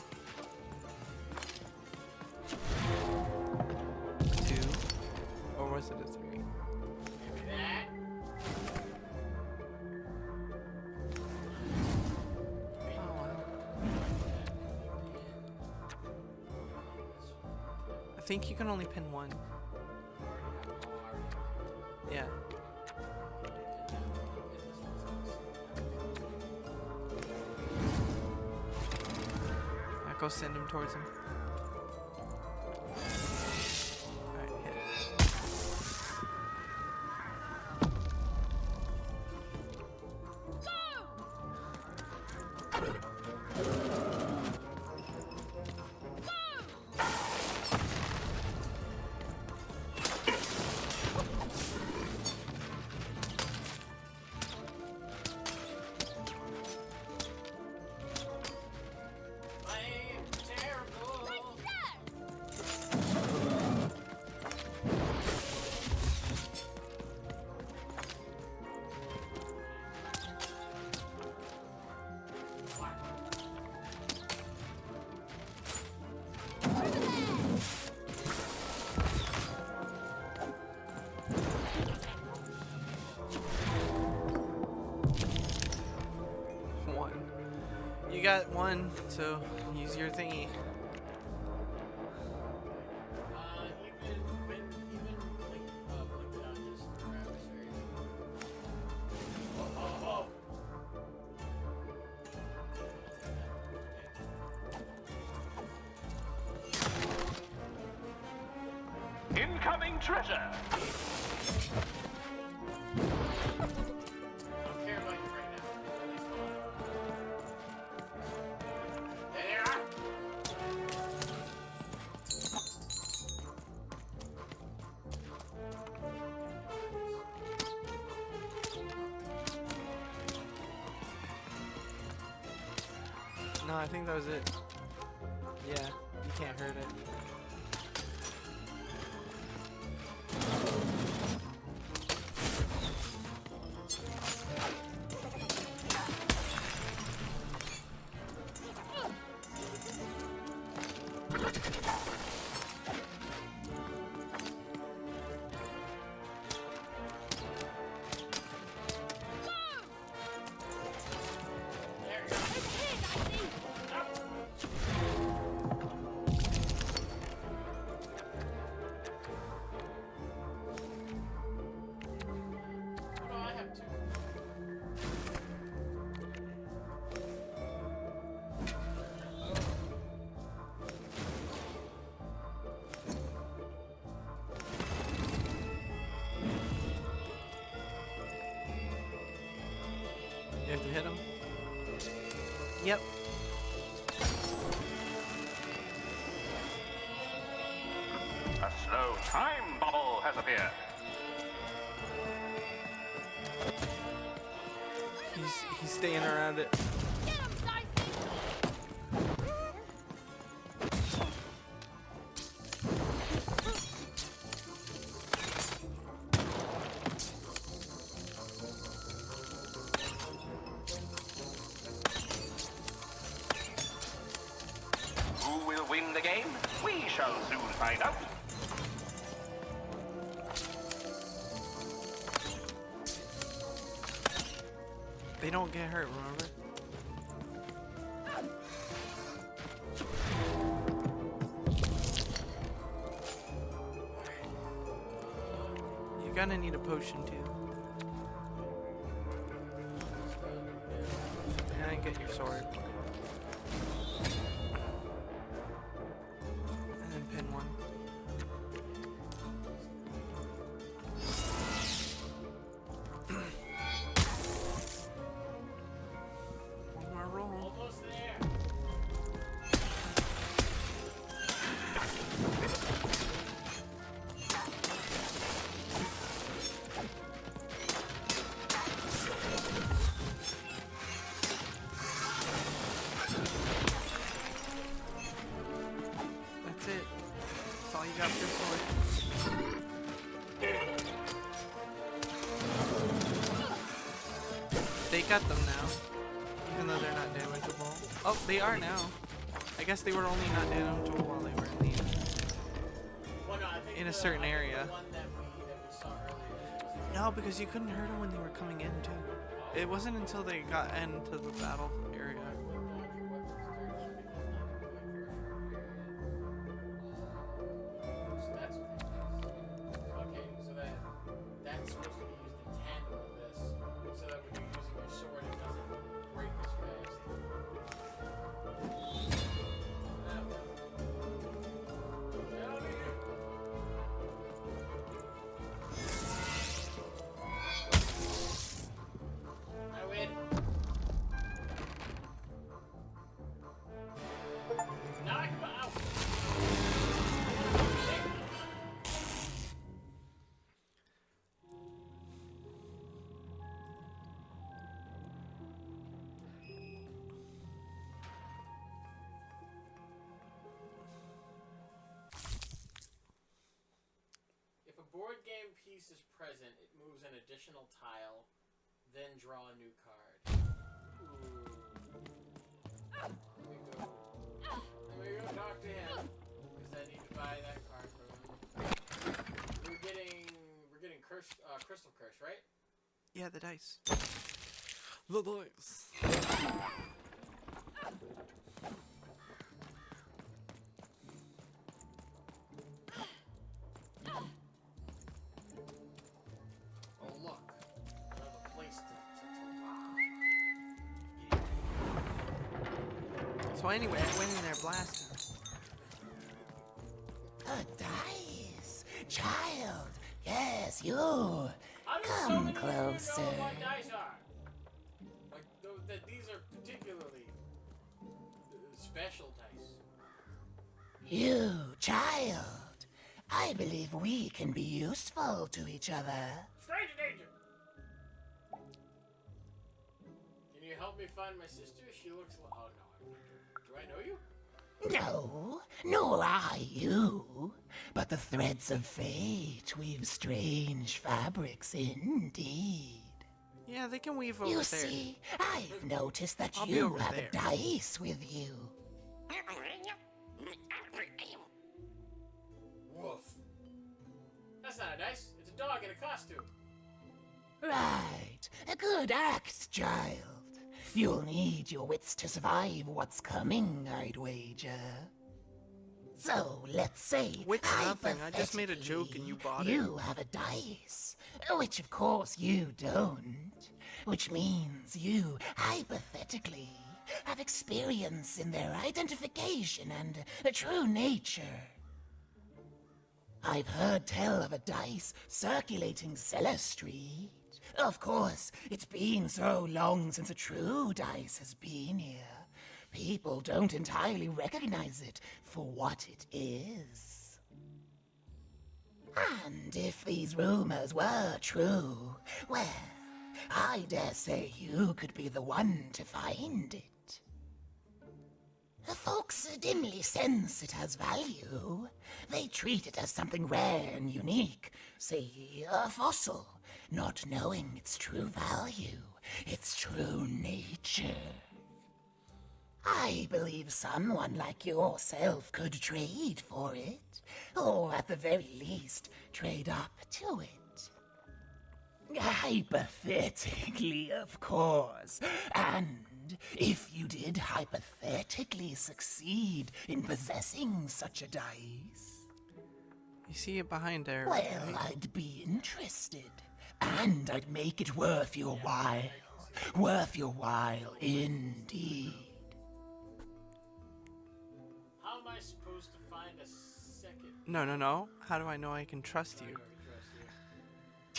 2. Or was it a 3? I think you can only pin one. Yeah. Now go send him towards him. Alright, hit. You got one, so use your thingy. Incoming treasure. No, I think that was it. Yeah, you can't hurt it. You have to hit him? Yep. A slow time bubble has appeared. He's staying around it. Who will win the game? We shall soon find out. They don't get hurt, remember? You're gonna need a potion too. And get your sword. And then pin one. One more roll. Almost there. That's it. That's all you got for your sword. They got them now. Even though they're not damageable. Oh, they are now. I guess they were only not damageable while they were in the Well, no, I think in a certain area. the one that we saw earlier. No, because you couldn't hurt them when they were coming in too. It wasn't until they got into the battle area. So that's what that is. Okay, so that's supposed to be used in tandem with this, so that when you're using your sword, it doesn't break as fast. Get over here. I win. Now I can out. If a board game piece is present, it moves an additional tile, then draw a new card. Ooh. Let me go. Let me go talk to him, because I need to buy that card from him. We're getting crystal curse, right? Yeah, the dice. The dice. Oh look, another place to So anyway, I went in there blasting. The dice! Child! Yes, you! How do so Come many people know closer. what dice are? Like, that these are particularly special dice. You, child! I believe we can be useful to each other. Stranger danger! Can you help me find my sister? She looks like... Oh no, Do I know you? No, nor I you. But the threads of fate weave strange fabrics indeed. Yeah, they can weave over You there. see, I've noticed that I'll be you over have there. a dice with you. Woof. That's not a dice. It's a dog in a costume. Right, a good act, child. You'll need your wits to survive what's coming, I'd wager. So, let's say, Wits nothing. I just made a joke and you bought it. you have a dice, which of course you don't, which means you, hypothetically, have experience in their identification and true nature. I've heard tell of a dice circulating Cellar Street. Of course, it's been so long since a true dice has been here. People don't entirely recognize it for what it is. And if these rumors were true, well, I dare say you could be the one to find it. Folks dimly sense it has value. They treat it as something rare and unique, say a fossil, not knowing its true value, its true nature. I believe someone like yourself could trade for it, or at the very least, trade up to it. Hypothetically, of course, and if you did hypothetically succeed in possessing such a dice, You see it behind there. well, right? I'd be interested, and I'd make it worth your while. Worth your while, indeed. How am I supposed to find a second? No. How do I know I can trust you?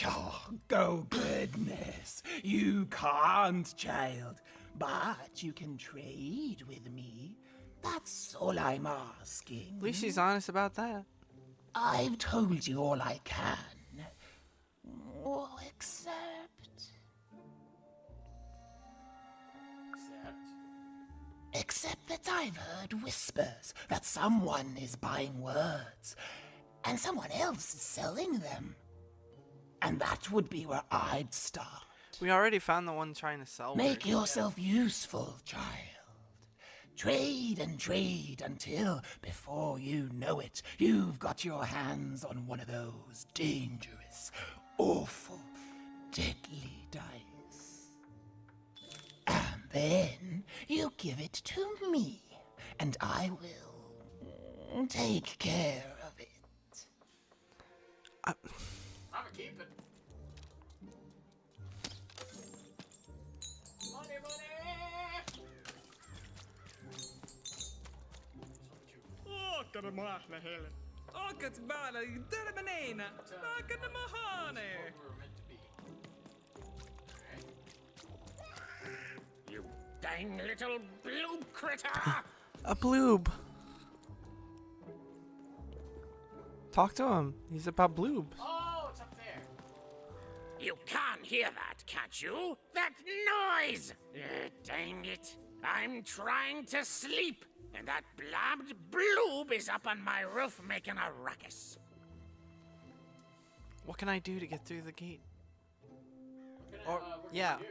Oh, goodness. You can't, child. But you can trade with me. That's all I'm asking. At least she's honest about that. I've told you all I can. Oh, except... Except that I've heard whispers that someone is buying words, and someone else is selling them. And that would be where I'd start. We already found the one trying to sell Make her. yourself useful, child. Trade and trade until, before you know it, you've got your hands on one of those dangerous, awful, deadly dice. And then you give it to me, and I will take care of it. I'ma keep it. Money! Åker maahne Helen. Åket bäällä termeneinä. Åker mahane. You dang little blue critter! A bloob. Talk to him. He's about bloobs. Oh, it's up there. You can't hear that, can't you? That noise! Dang it. I'm trying to sleep, and that blabbed bloob is up on my roof making a ruckus. What can I do to get through the gate? What yeah. can I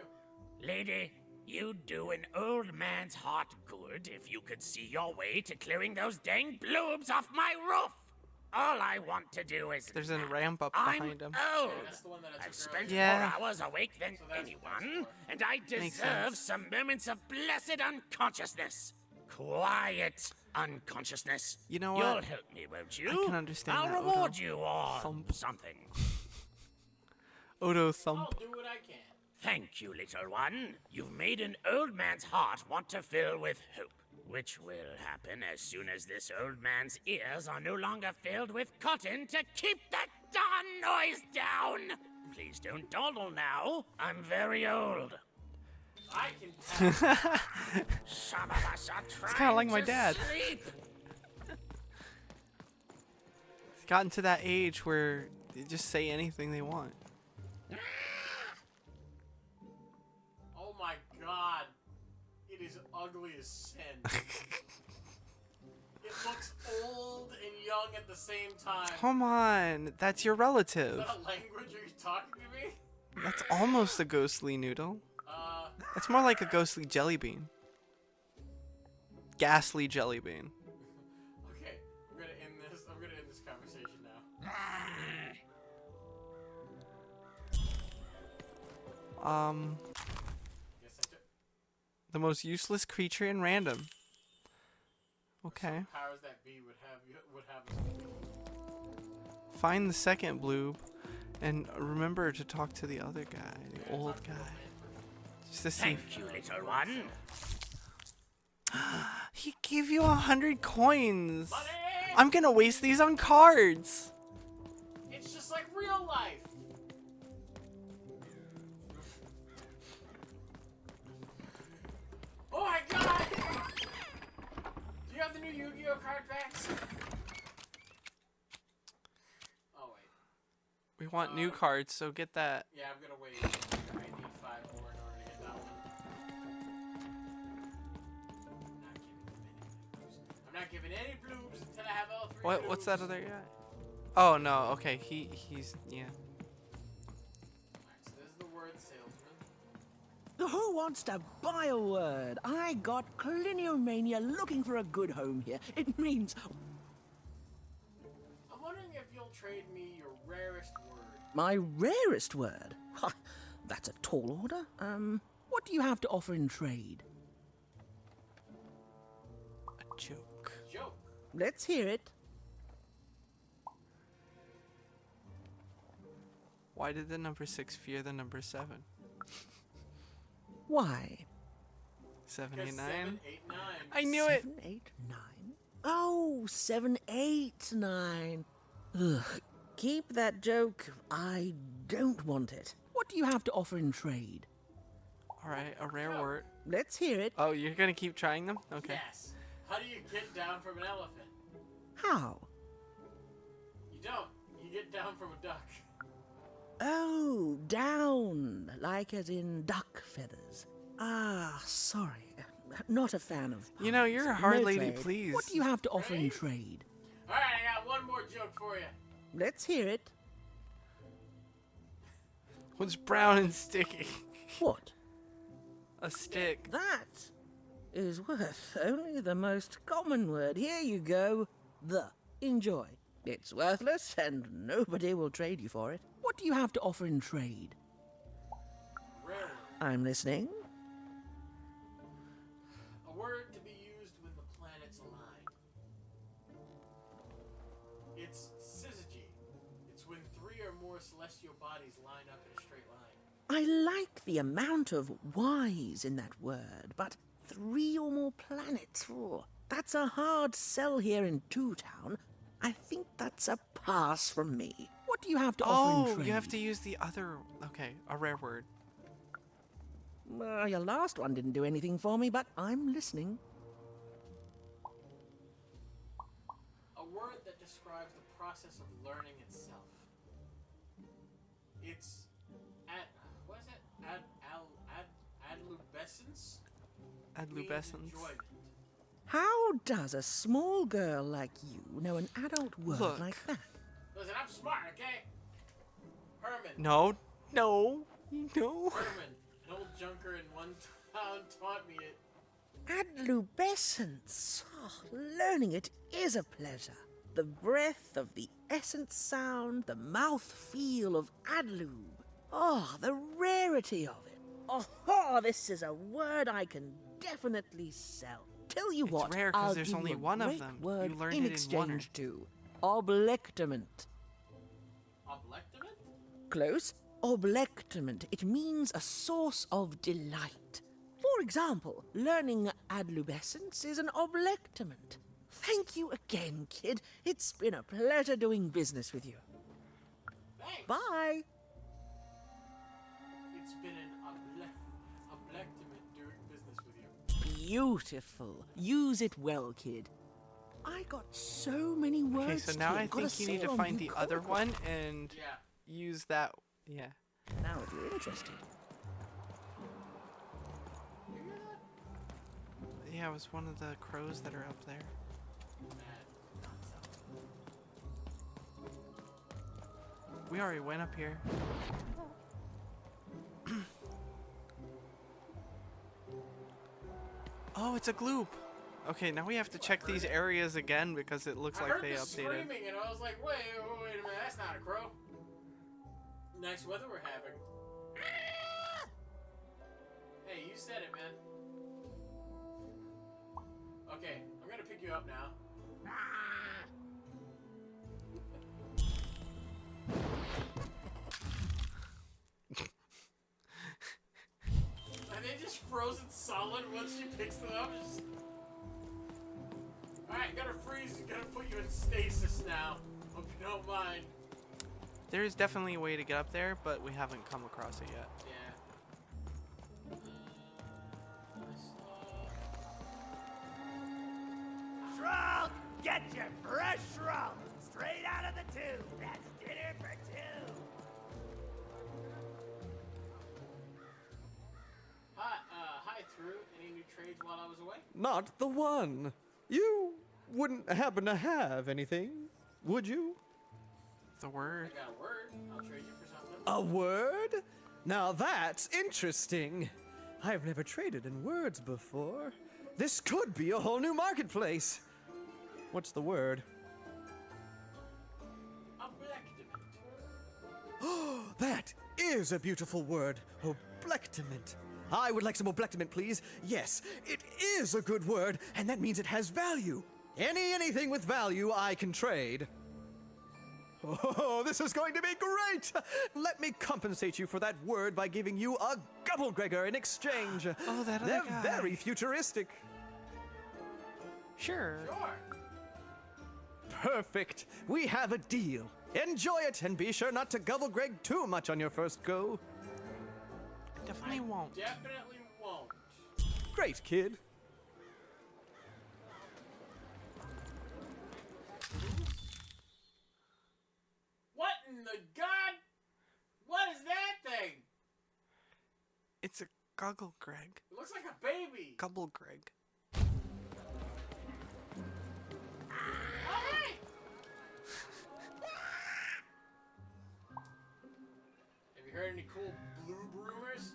do? Lady, you'd do an old man's heart good if you could see your way to clearing those dang bloobs off my roof. All I want to do is There's a ramp up I'm behind him. old. I've spent Yeah. more hours awake than anyone, and I Makes deserve sense. some moments of blessed unconsciousness. Quiet unconsciousness. You know what? You'll help me, won't you? I can understand I'll that, reward Odo. you or Thump. something. Odo thump. I'll do what I can. Thank you, little one. You've made an old man's heart want to fill with hope, which will happen as soon as this old man's ears are no longer filled with cotton to keep that darn noise down. Please don't dawdle now. I'm very old. I can Some of us are trying It's kind of like my to dad. sleep. He's gotten to that age where they just say anything they want. Oh my god. It is ugly as sin. It looks old and young at the same time. Come on, that's your Is relative. that a language? Are you talking to me? That's almost a ghostly noodle. That's more like a ghostly jelly bean. Ghastly jelly bean. Okay, I'm gonna end this. I'm gonna end this conversation now. The most useless creature in random. Okay. Powers that be would have us. Find the second bloob, and remember to talk to the other guy, the old guy. Just to see. Thank you, little one. He gave you 100 coins. I'm gonna waste these on cards. It's just like real life. Oh my god! Do you have the new Yu-Gi-Oh card packs? Oh wait. We want new cards, so get that. Yeah, I'm gonna wait. I need 5 more in order to get that one. I'm not giving any bloobs until I have all 3 bloobs. What's that other guy? Oh no, okay, he's yeah. So this is the word salesman. Who wants to buy a word? I got Cliniomania looking for a good home here. It means... I'm wondering if you'll trade me your rarest word. My rarest word? Ha, that's a tall order. What do you have to offer in trade? A joke. Joke? Let's hear it. Why did the number 6 fear the number 7? Why? 7, 8, 9. 7, 8, 9. I knew it. 7, 8, 9. Oh, 7, 8, 9. Ugh. Keep that joke. I don't want it. What do you have to offer in trade? Alright, a rare word. Let's hear it. Oh, you're gonna keep trying them? Okay. Yes. How do you get down from an elephant? How? You don't. You get down from a duck. Oh, down, like as in duck feathers. Ah, sorry. Not a fan of... You know, you're a hard No lady, trade. please. What do you have to offer in trade? Alright, I got one more joke for you. Let's hear it. What's brown and sticky? What? A stick. That is worth only the most common word. Here you go. The. Enjoy. It's worthless and nobody will trade you for it. What do you have to offer in trade? Rare. I'm listening. A word to be used when the planets align. It's syzygy. It's when 3 or more celestial bodies line up in a straight line. I like the amount of Y's in that word, but 3 or more planets. Oh, that's a hard sell here in Two Town. I think that's a pass from me. What do you have to offer in trade? You have to use the other... Okay, a rare word. Your last one didn't do anything for me, but I'm listening. A word that describes the process of learning itself. It's... what is it? Adlubescence? Adlubescence. Enjoyment. How does a small girl like you know an adult word Look. like that? Listen, I'm smart, okay? Herman. No. Herman, an old junker in one town, taught me it. Adlubescence. Oh, learning it is a pleasure. The breath of the essence sound, the mouth feel of adlube. Oh, the rarity of it. Oh, this is a word I can definitely sell. Tell you what, rare 'cause I'll there's give only you a one of great them. Word You learned in it in one or- exchange to oblectament. Oblectament? Close. Oblectament. It means a source of delight. For example, learning adlubescence is an oblectament. Thank you again, kid. It's been a pleasure doing business with you. Thanks. Bye. It's been an oblectament doing business with you. Beautiful. Use it well, kid. I got so many words. Okay, so now kid. I Gotta think you need say to on find you the other comical. one and Yeah. use that. Yeah. Now, if you're interested. yeah, it was one of the crows that are up there. We already went up here. Oh, it's a gloop. Okay, now we have to check these areas again because it looks like they I heard the updated. screaming and I was like, wait a minute, that's not a crow. Nice weather we're having. Hey, you said it, man. Okay, I'm gonna pick you up now. Are they just frozen solid once she picks them up? Just... Alright, gotta freeze, gotta put you in stasis now. Hope you don't mind. There's definitely a way to get up there, but we haven't come across it yet. Yeah. Shrunk! Get your fresh shrunk! Straight out of the tube! That's dinner for two! Hi, Through. Any new trades while I was away? Not the one. You wouldn't happen to have anything, would you? The word. I got a word. I'll trade you for something. A word? Now that's interesting. I've never traded in words before. This could be a whole new marketplace. What's the word? Oh, that is a beautiful word. Oblectament. I would like some oblectament, please. Yes, it is a good word, and that means it has value. Anything with value I can trade. Oh, this is going to be great! Let me compensate you for that word by giving you a Gubblegregor in exchange. Oh, that other They're guy. very futuristic. Sure. Perfect. We have a deal. Enjoy it, and be sure not to Gubblegreg too much on your first go. Definitely won't. Definitely won't. Great, kid. What in the god? What is that thing? It's a Gugglegreg. It looks like a baby. Gubblegreg. Hey! Have you heard any cool bloob rumors?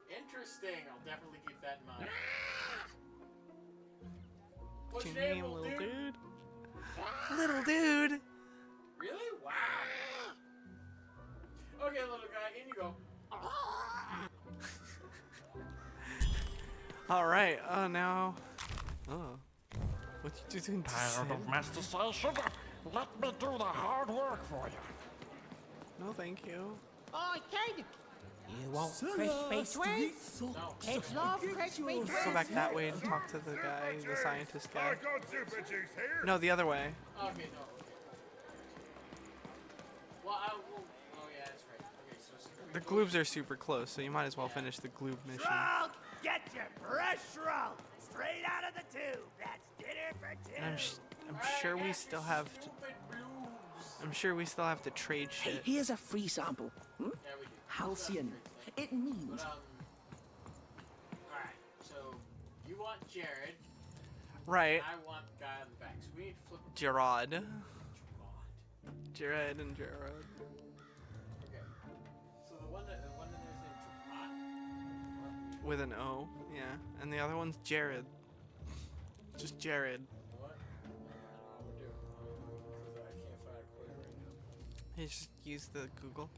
Interesting. I'll definitely keep that in mind. What's your name, little dude? Little dude. Really? Wow. Okay, little guy, in you go. All right. Oh, now. Oh. What you doing? Tired of mastication? Let me do the hard work for you. No, thank you. Oh, kid! You want crispy treats? Kids love crispy treats. Go back that way and talk to the guy, the scientist guy. I got super juice here. No, the other way. Okay, no, okay. Well, I will. Oh, yeah, that's right. Okay, so. The gloobs are super close, so you might as well finish the gloob mission. Shrunk! Get your fresh shrunk! Straight out of the tube! That's dinner for two! And I'm sure we still have to. I'm sure we still have to trade Hey, shit. here's a free sample. Yeah, we do. Halcyon. It means... Alright, so you want Jared. Right. I want the guy on the back. So we need to flip. Gerard. Jared and Gerard. Okay. So the one that is in With an O, yeah. And the other one's Jared. Just Jared. What? I don't know what we're doing. Because I can't find a quote right now. You just use the Google.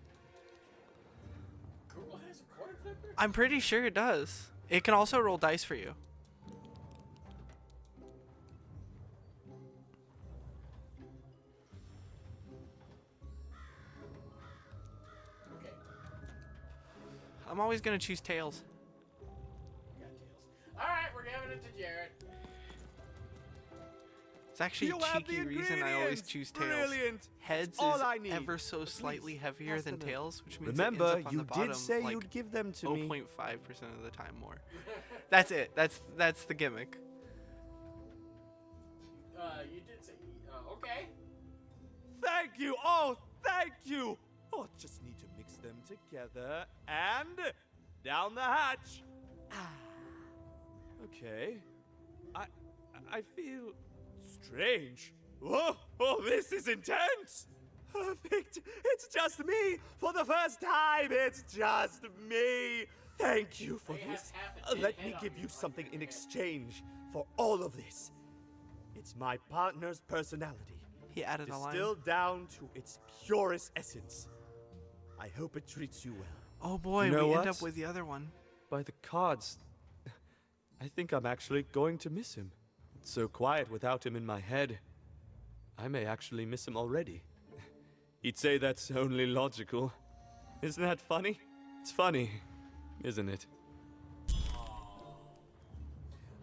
Google has a coin flipper? I'm pretty sure it does. It can also roll dice for you. Okay. I'm always gonna choose tails. We got tails. Alright, we're giving it to Jared. It's actually You a have the cheeky reason I always ingredients. choose tails. Brilliant. Heads That's all is I need. ever so slightly heavier pass than them in. tails, which means Remember, it ends up on you the bottom, did say like you'd give them to me. 0.5% of the time more. That's it. That's the gimmick. You did say. Okay. Thank you. Oh, thank you. Oh, just need to mix them together and down the hatch. Ah. Okay. I feel strange. Whoa! Oh, this is intense! Perfect! It's just me! For the first time, it's just me! Thank you for this. Let me give you something in exchange for all of this. It's my partner's personality. He added a line. Distilled down to its purest essence. I hope it treats you well. Oh boy, You know we end what? up with the other one. By the cards, I think I'm actually going to miss him. It's so quiet without him in my head. I may actually miss him already. He'd say that's only logical. Isn't that funny? It's funny, isn't it?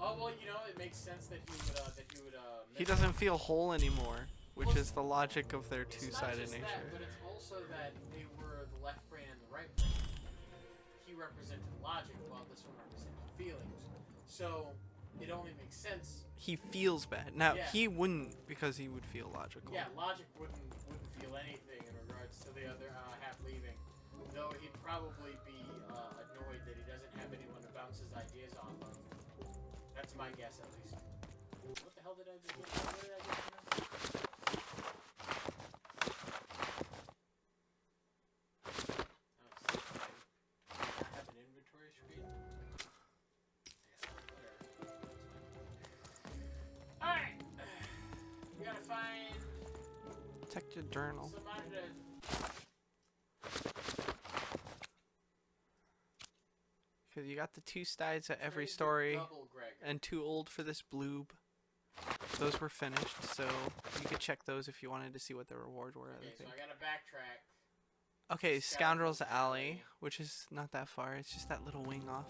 Oh well, you know, it makes sense that he would. He doesn't feel whole anymore, which is the logic of their It's not two-sided just nature. that, but it's also that they were the left brain and the right brain. He represented logic, while this one represented feelings. So it only makes sense. He feels bad. Now, Yeah. he wouldn't because he would feel logical. Yeah, logic wouldn't feel anything in regards to the other half leaving. Though he'd probably be annoyed that he doesn't have anyone to bounce his ideas off of. That's my guess, at least. What the hell did I just get? What did I get from I have an inventory screen. Alright! We gotta find Protected journal. somebody to. Because you got the two sides at every story, and too old for this bloob. Those were finished, so you could check those if you wanted to see what the reward were. Okay, I so think. I gotta backtrack. Okay, Scoundrel's Alley, which is not that far. It's just that little wing off.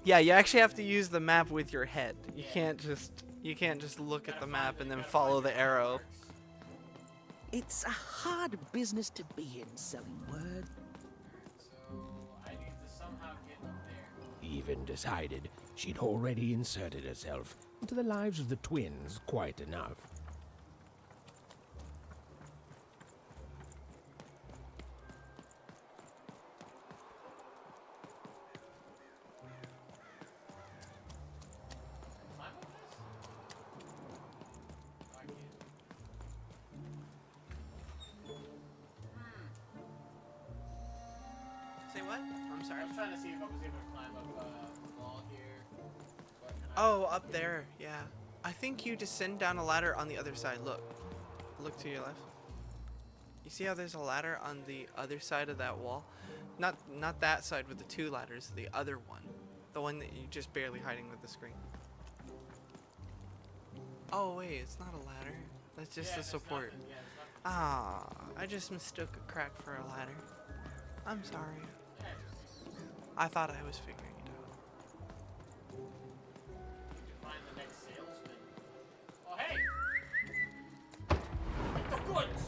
Yeah, you actually have to use the map with your head. You can't just look at the map and then follow the arrow. It's a hard business to be in, selling word. I need to somehow get up there. Even decided she'd already inserted herself into the lives of the twins quite enough. Say what? I'm sorry. I was trying to see if I was able to climb up the wall here. Oh, up there, yeah. I think you descend down a ladder on the other side. Look. Look to your left. You see how there's a ladder on the other side of that wall? Not that side with the two ladders, the other one. The one that you're just barely hiding with the screen. Oh wait, it's not a ladder. That's just the support. Ah, I just mistook a crack for a ladder. I'm sorry. I thought I was figuring it out. Find the next salesman. Oh hey! Get the goods!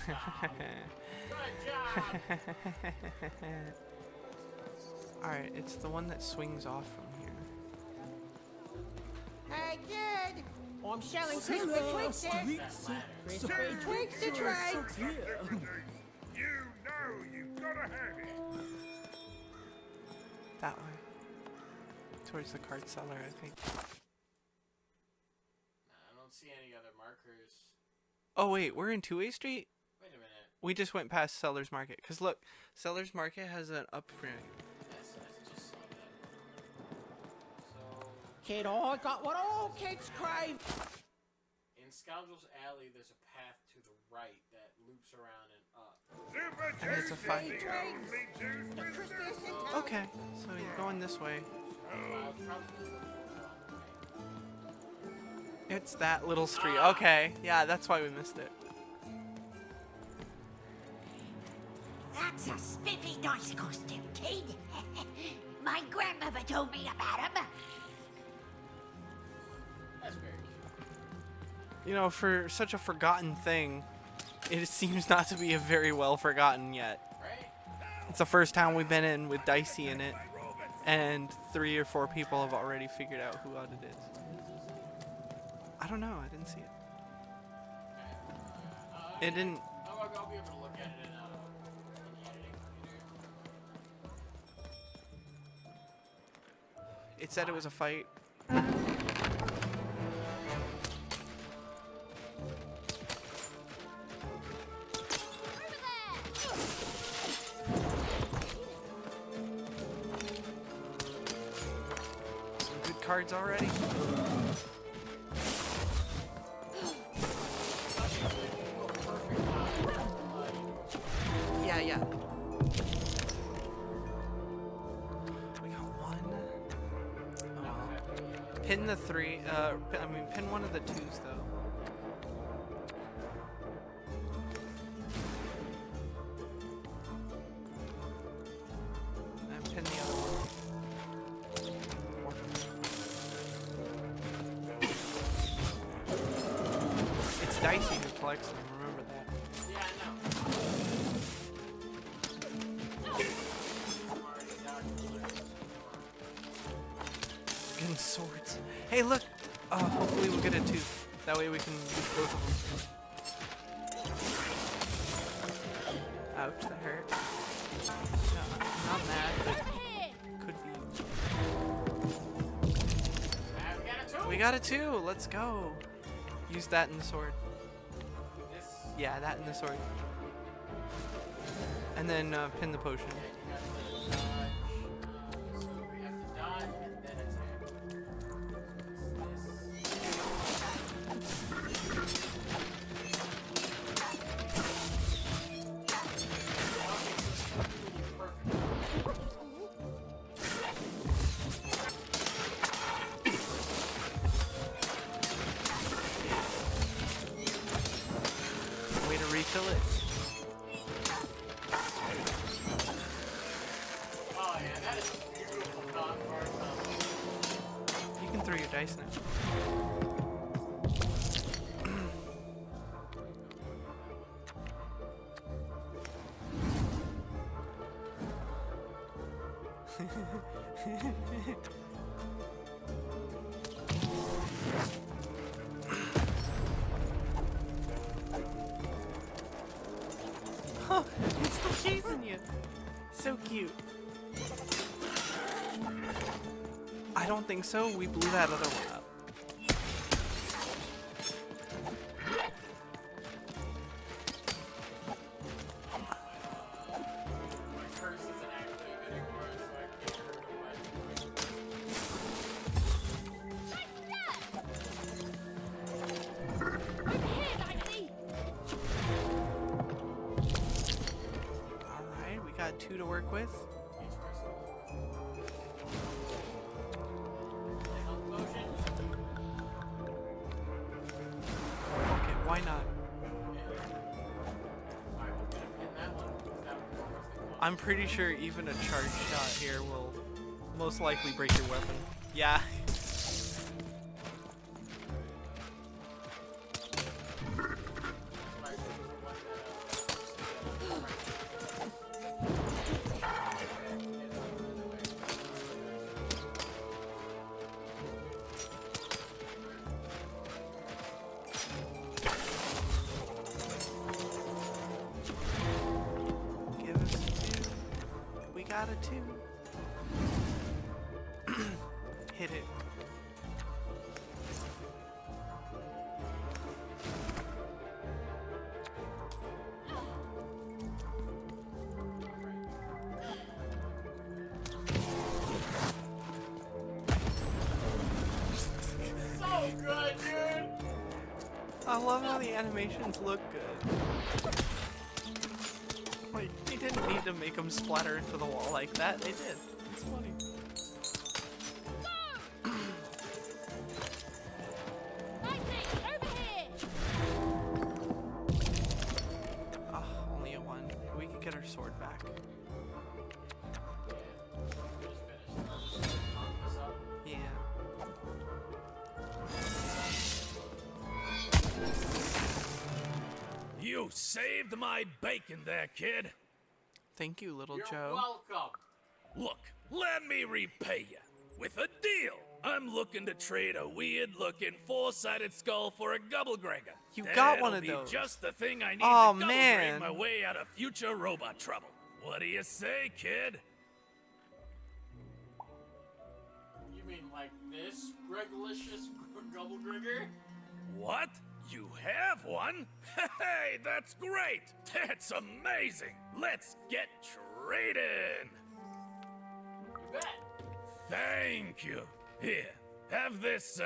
Good job! Alright, it's the one that swings off from here. Hey, kid! I'm selling crispy Twixes. Crispy Twix to try. You know you've gotta have it. That way. Towards the card seller, I think. I don't see any other markers. Oh wait, we're in 2A Street? Wait a minute. We just went past Seller's Market. Cause look, Seller's Market has an upgrade. Yes, I just saw that. So, Kid, I got what all kids crave. in Scoundrel's Alley, there's a path to the right that loops around and up. And it's a fight. Okay, so you're going this way. It's that little street. Okay, yeah, that's why we missed it. That's a spiffy dice costume, kid. My grandmother told me about him. That's very cute. You know, for such a forgotten thing, it seems not to be a very well forgotten yet. It's the first town we've been in with Dicey in it, and 3 or 4 people have already figured out who it is. I don't know, I didn't see it. It didn't. Oh I'll be able to look at it in editing. It said it was a fight. Some good cards already. Yeah, yeah. We got one. Oh, well. Pin the three. Pin one of the twos though. And pin the other one. It's Dicey who collects them. Remember that. Yeah, I know. Getting swords. Hey, look! Hopefully we'll get a tooth. That way we can use both of them. Ouch, that hurt. No, not mad, but could be. We got a two! Let's go! Use that in the sword. Yeah, that in the sword. And then pin the potion. Way to refill it. Oh yeah, that is a beautiful card. You can throw your dice now. Oh, it's still chasing you. So cute. I don't think so. We blew that other one up. Alright, we got two to work with. Okay, why not? I'm pretty sure even a charge shot here will most likely break your weapon. Yeah. Give us a two. We got a two. Hit it. So good, dude. I love how the animations look good. Like, they didn't need to make them splatter into the wall like that. They did. It's funny. Oh, only a one. We can get our sword back. Yeah. You saved my bacon there, kid. Thank you, little You're Joe. welcome. Look, let me repay you with a deal. I'm looking to trade a weird-looking four-sided skull for a Gubblegregor. You got That'll one of be those. just the thing I need Oh, to man. Gubblegrade my way out of future robot trouble. What do you say, kid? You mean like this, Gregalicious Gubblegregor? What? You have one? Hey, that's great! That's amazing! Let's get trading! You bet. Thank you. Here, have this,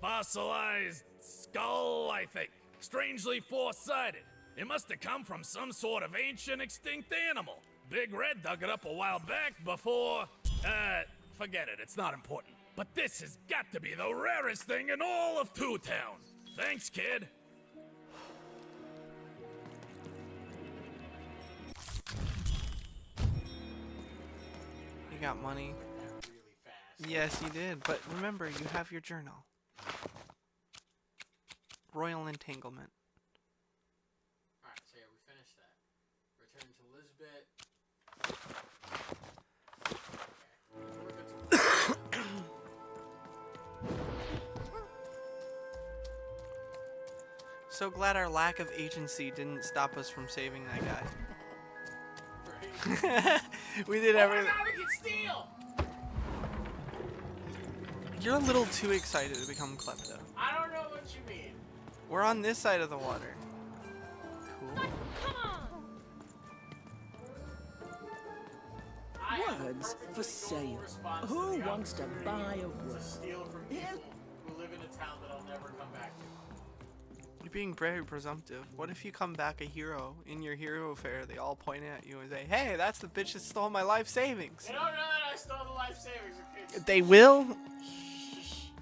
fossilized skull, I think. Strangely four-sided. It must have come from some sort of ancient extinct animal. Big Red dug it up a while back before, forget it, it's not important. But this has got to be the rarest thing in all of Two Town. Thanks, kid. You got money. Really fast. Yes, you did. But remember, you have your journal. Royal Entanglement. Alright, so yeah, we finished that. Return to Lisbeth. So glad our lack of agency didn't stop us from saving that guy. We did everything. Oh my god, we can steal! You're a little too excited to become Klepto. I don't know what you mean. We're on this side of the water. Cool. Words for sale. Who wants to buy a word? Steal from people who live in a town that I'll never come back to. You're being very presumptive. What if you come back a hero? In your hero fair, they all point at you and say, hey, that's the bitch that stole my life savings. They don't know that I stole the life savings, okay? They will.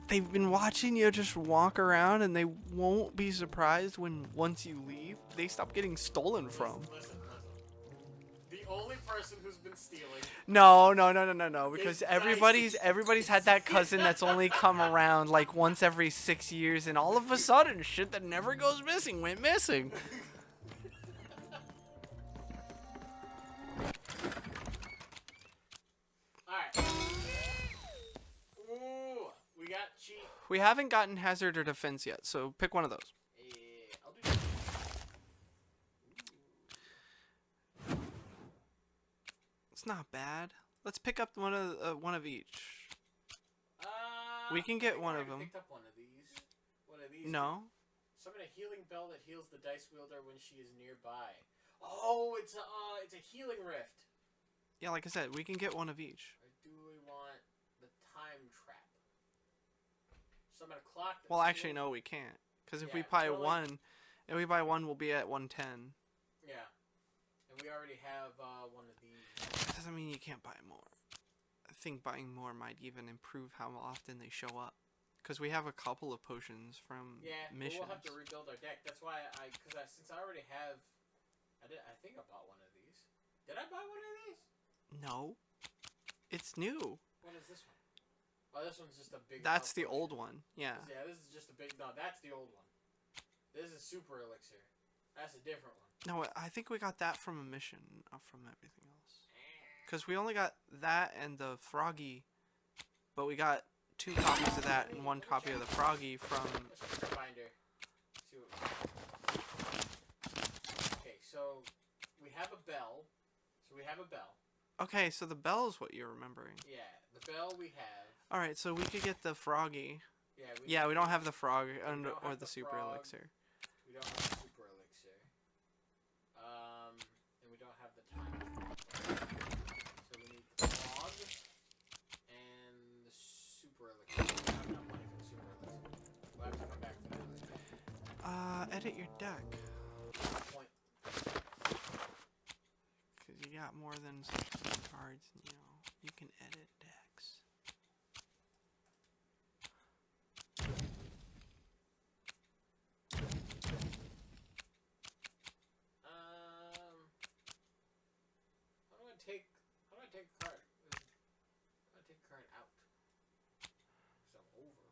They've been watching you just walk around and they won't be surprised when once you leave, they stop getting stolen from. Listen. The only person who's been stealing. No, because everybody's had that cousin that's only come around like once every 6 years, and all of a sudden, shit that never goes missing went missing. Alright. Ooh, we got cheap. We haven't gotten hazard or defense yet, so pick one of those. I'll do that. It's not bad. Let's pick up one of each. We can get one of them. Picked up one of these. No. Summon a healing bell that heals the dice wielder when she is nearby. Oh, it's a healing rift. Yeah, like I said, we can get one of each. Or do we want the time trap? Summon a clock. Well, actually, no, we can't. Because if we buy one, we'll be at 110. Yeah. And we already have one of these. Doesn't mean you can't buy more. I think buying more might even improve how often they show up. Because we have a couple of potions from missions. We'll have to rebuild our deck. That's why since I already have, I think I bought one of these. Did I buy one of these? No. It's new. What is this one? Oh, this one's just a big. That's the old one. Yeah. Yeah, this is just a big. No, that's the old one. This is super elixir. That's a different one. No, I think we got that from a mission, not from everything else. Because we only got that and the Froggy, but we got 2 copies of that and 1 copy of the Froggy from... Binder. Okay, so we have a bell. Okay, so the bell is what you're remembering. Yeah, the bell we have. Alright, so we could get the Froggy. Yeah, we don't have the Frog or the Super frog. Elixir. We don't have the super elixir. And we don't have the time. So we need the log and the super elixir. I have enough money for the super elixir. We'll have to come back for that later. Edit your deck. Point. Because you got more than 16 cards, you can edit decks. How do I take a card? How do I take a card out? So over.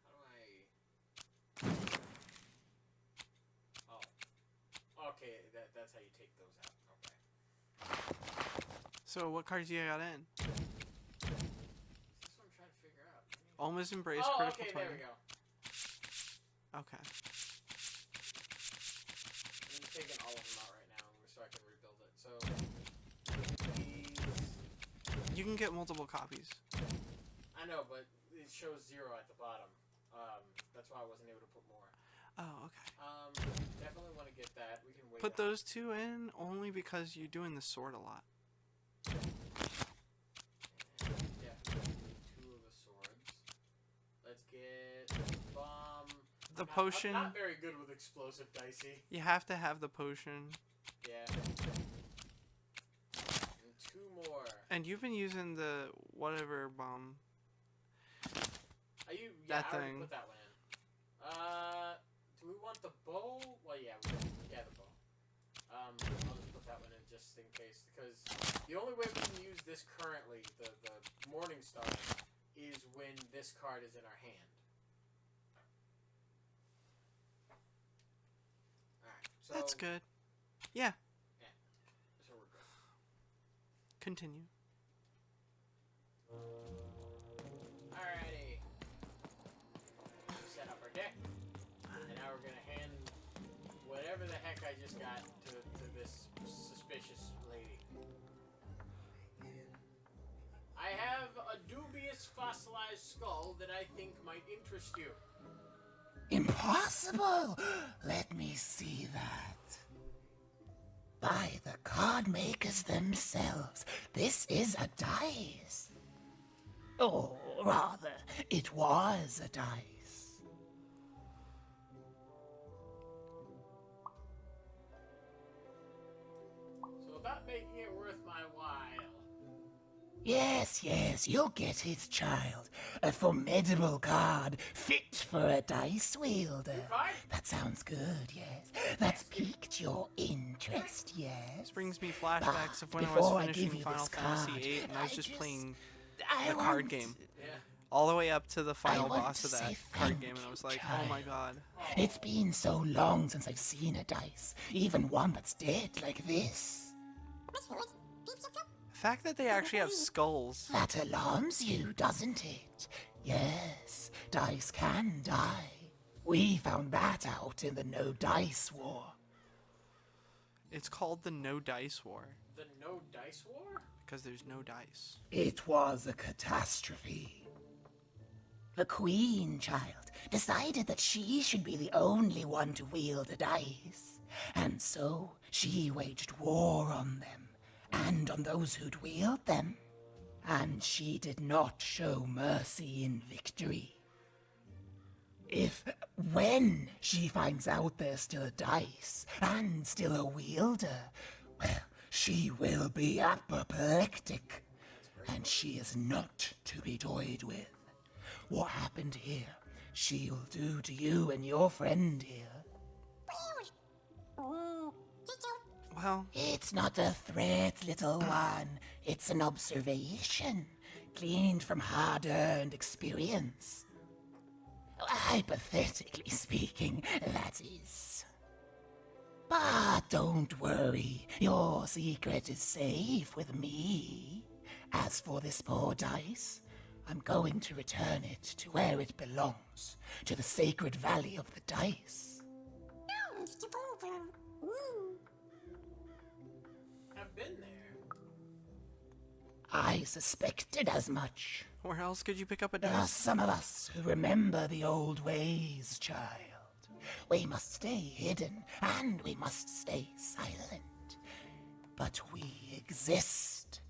How do I? Oh. Okay, that's how you take those out. Okay. So what cards you got in? That's what I'm trying to figure out. Almost embrace Oh, critical okay, there target. we go. Okay. I'm taking all of them out right now so I can rebuild it. So, these... You can get multiple copies. I know, but it shows 0 at the bottom. That's why I wasn't able to put more. Oh, okay. Definitely want to get that. We can wait. Put those 2 in only because you're doing the sword a lot. Definitely need 2 of the swords. Let's get bomb. The potion. I'm not very good with explosive dicey. You have to have the potion. Yeah. And 2 more. And you've been using the whatever bomb. Are you? Yeah, That I already thing. put that one in. Do we want the bow? Well, yeah, the bow. I'll just put that one in just in case, because the only way we can use this currently, the Morning Star, is when this card is in our hand. Alright, so... That's good. Yeah. Yeah, so we're good. Continue. Alrighty. Set up our deck. And now we're gonna hand whatever the heck I just got to this suspicious lady. I have a dubious fossilized skull that I think might interest you. Impossible! Let me see that. By the card makers themselves, this is a dice. Or rather, it was a dice. So about making it worth my while. Yes, yes, you'll get it, child. A formidable card, fit for a dice wielder. That sounds good, yes. That's piqued your interest, yes. This brings me flashbacks of when I before was I give finishing you Final this Fantasy card, VIII and I was I just just- playing I the card want- game. Yeah. All the way up to the final want boss to of that say card thank game, and I was like, you, oh my child. god. It's been so long since I've seen a dice, even one that's dead like this. The fact that they actually have skulls. That alarms you, doesn't it? Yes, dice can die. We found that out in the No Dice War. It's called the No Dice War The No Dice War? because there's no dice. It was a catastrophe. The Queen, child, decided that she should be the only one to wield a dice. And so she waged war on them, and on those who'd wield them. And she did not show mercy in victory. When she finds out there's still a dice, and still a wielder, well, she will be apoplectic. And she is not to be toyed with. What happened here, she'll do to you and your friend here. Well, it's not a threat, little one. It's an observation, gleaned from hard-earned experience. Hypothetically speaking, that is. But don't worry, your secret is safe with me. As for this poor dice, I'm going to return it to where it belongs, to the sacred valley of the dice. I've been there. I suspected as much. Where else could you pick up a There are dice? some of us who remember the old ways, child. We must stay hidden, and we must stay silent. But we exist.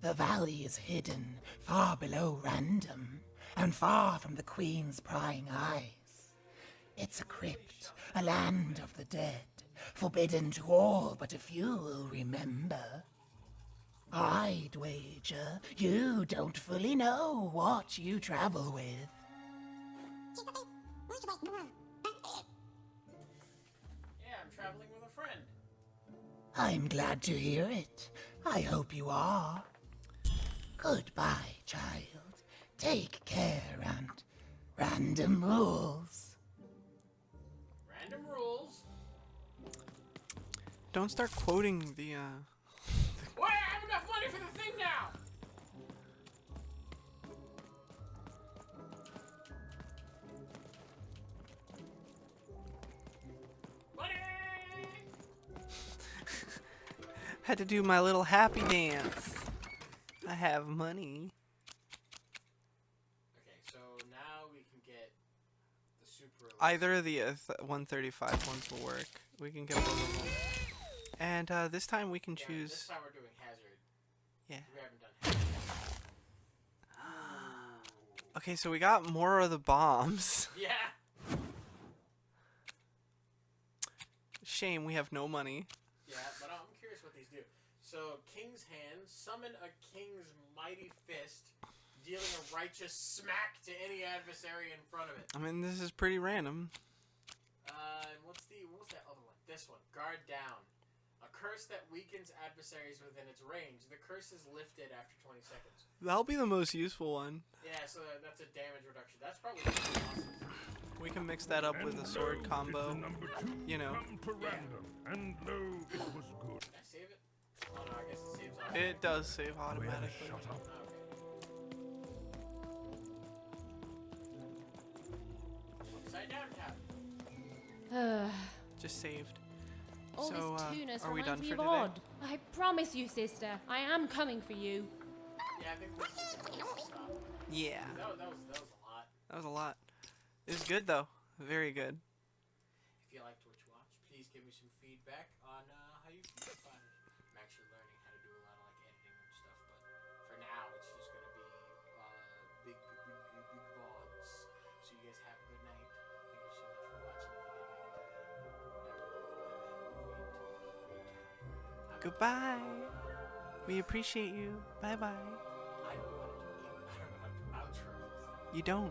The valley is hidden, far below random, and far from the Queen's prying eyes. It's a crypt, a land of the dead, forbidden to all but a few will remember. I'd wager you don't fully know what you travel with. Yeah, I'm traveling with a friend. I'm glad to hear it. I hope you are. Goodbye, child. Take care and random rules. Random rules. Don't start quoting the, Why? I have enough money for the thing now! Had to do my little happy dance. I have money. Okay, so now we can get the super. Either of the 135 ones will work. We can get both of them. And this time we can Yeah, choose. this time we're doing hazard. Yeah. We haven't done hazard. Okay, so we got more of the bombs. Yeah. Shame we have no money. Yeah, but I'm curious what these do. So, King's Hand, summon a King's Mighty Fist, dealing a righteous smack to any adversary in front of it. I mean, this is pretty random. What was that other one? This one, Guard Down. A curse that weakens adversaries within its range. The curse is lifted after 20 seconds. That'll be the most useful one. Yeah, so that's a damage reduction. That's probably the most awesome. We can mix that up with a sword combo. You know. And lo, it was good. Can I save it? Oh no, I guess it saves automatically. It does save automatically. Shut up. Upside down tap. Just saved. All So, this tunus are we done reminds me for of today? Odd. I promise you, sister, I am coming for you. Yeah, I think this is stop. Yeah. That was a lot. That was a lot. It was good though. Very good. If you liked what you watched, please give me some feedback on how you feel about it. I'm actually learning how to do a lot of like editing and stuff, but for now it's just gonna be big VODs. So you guys have a good night. Thank you so much for watching. If you didn't make it to Goodbye. We appreciate you. Bye bye. I don't know how to outro. You don't.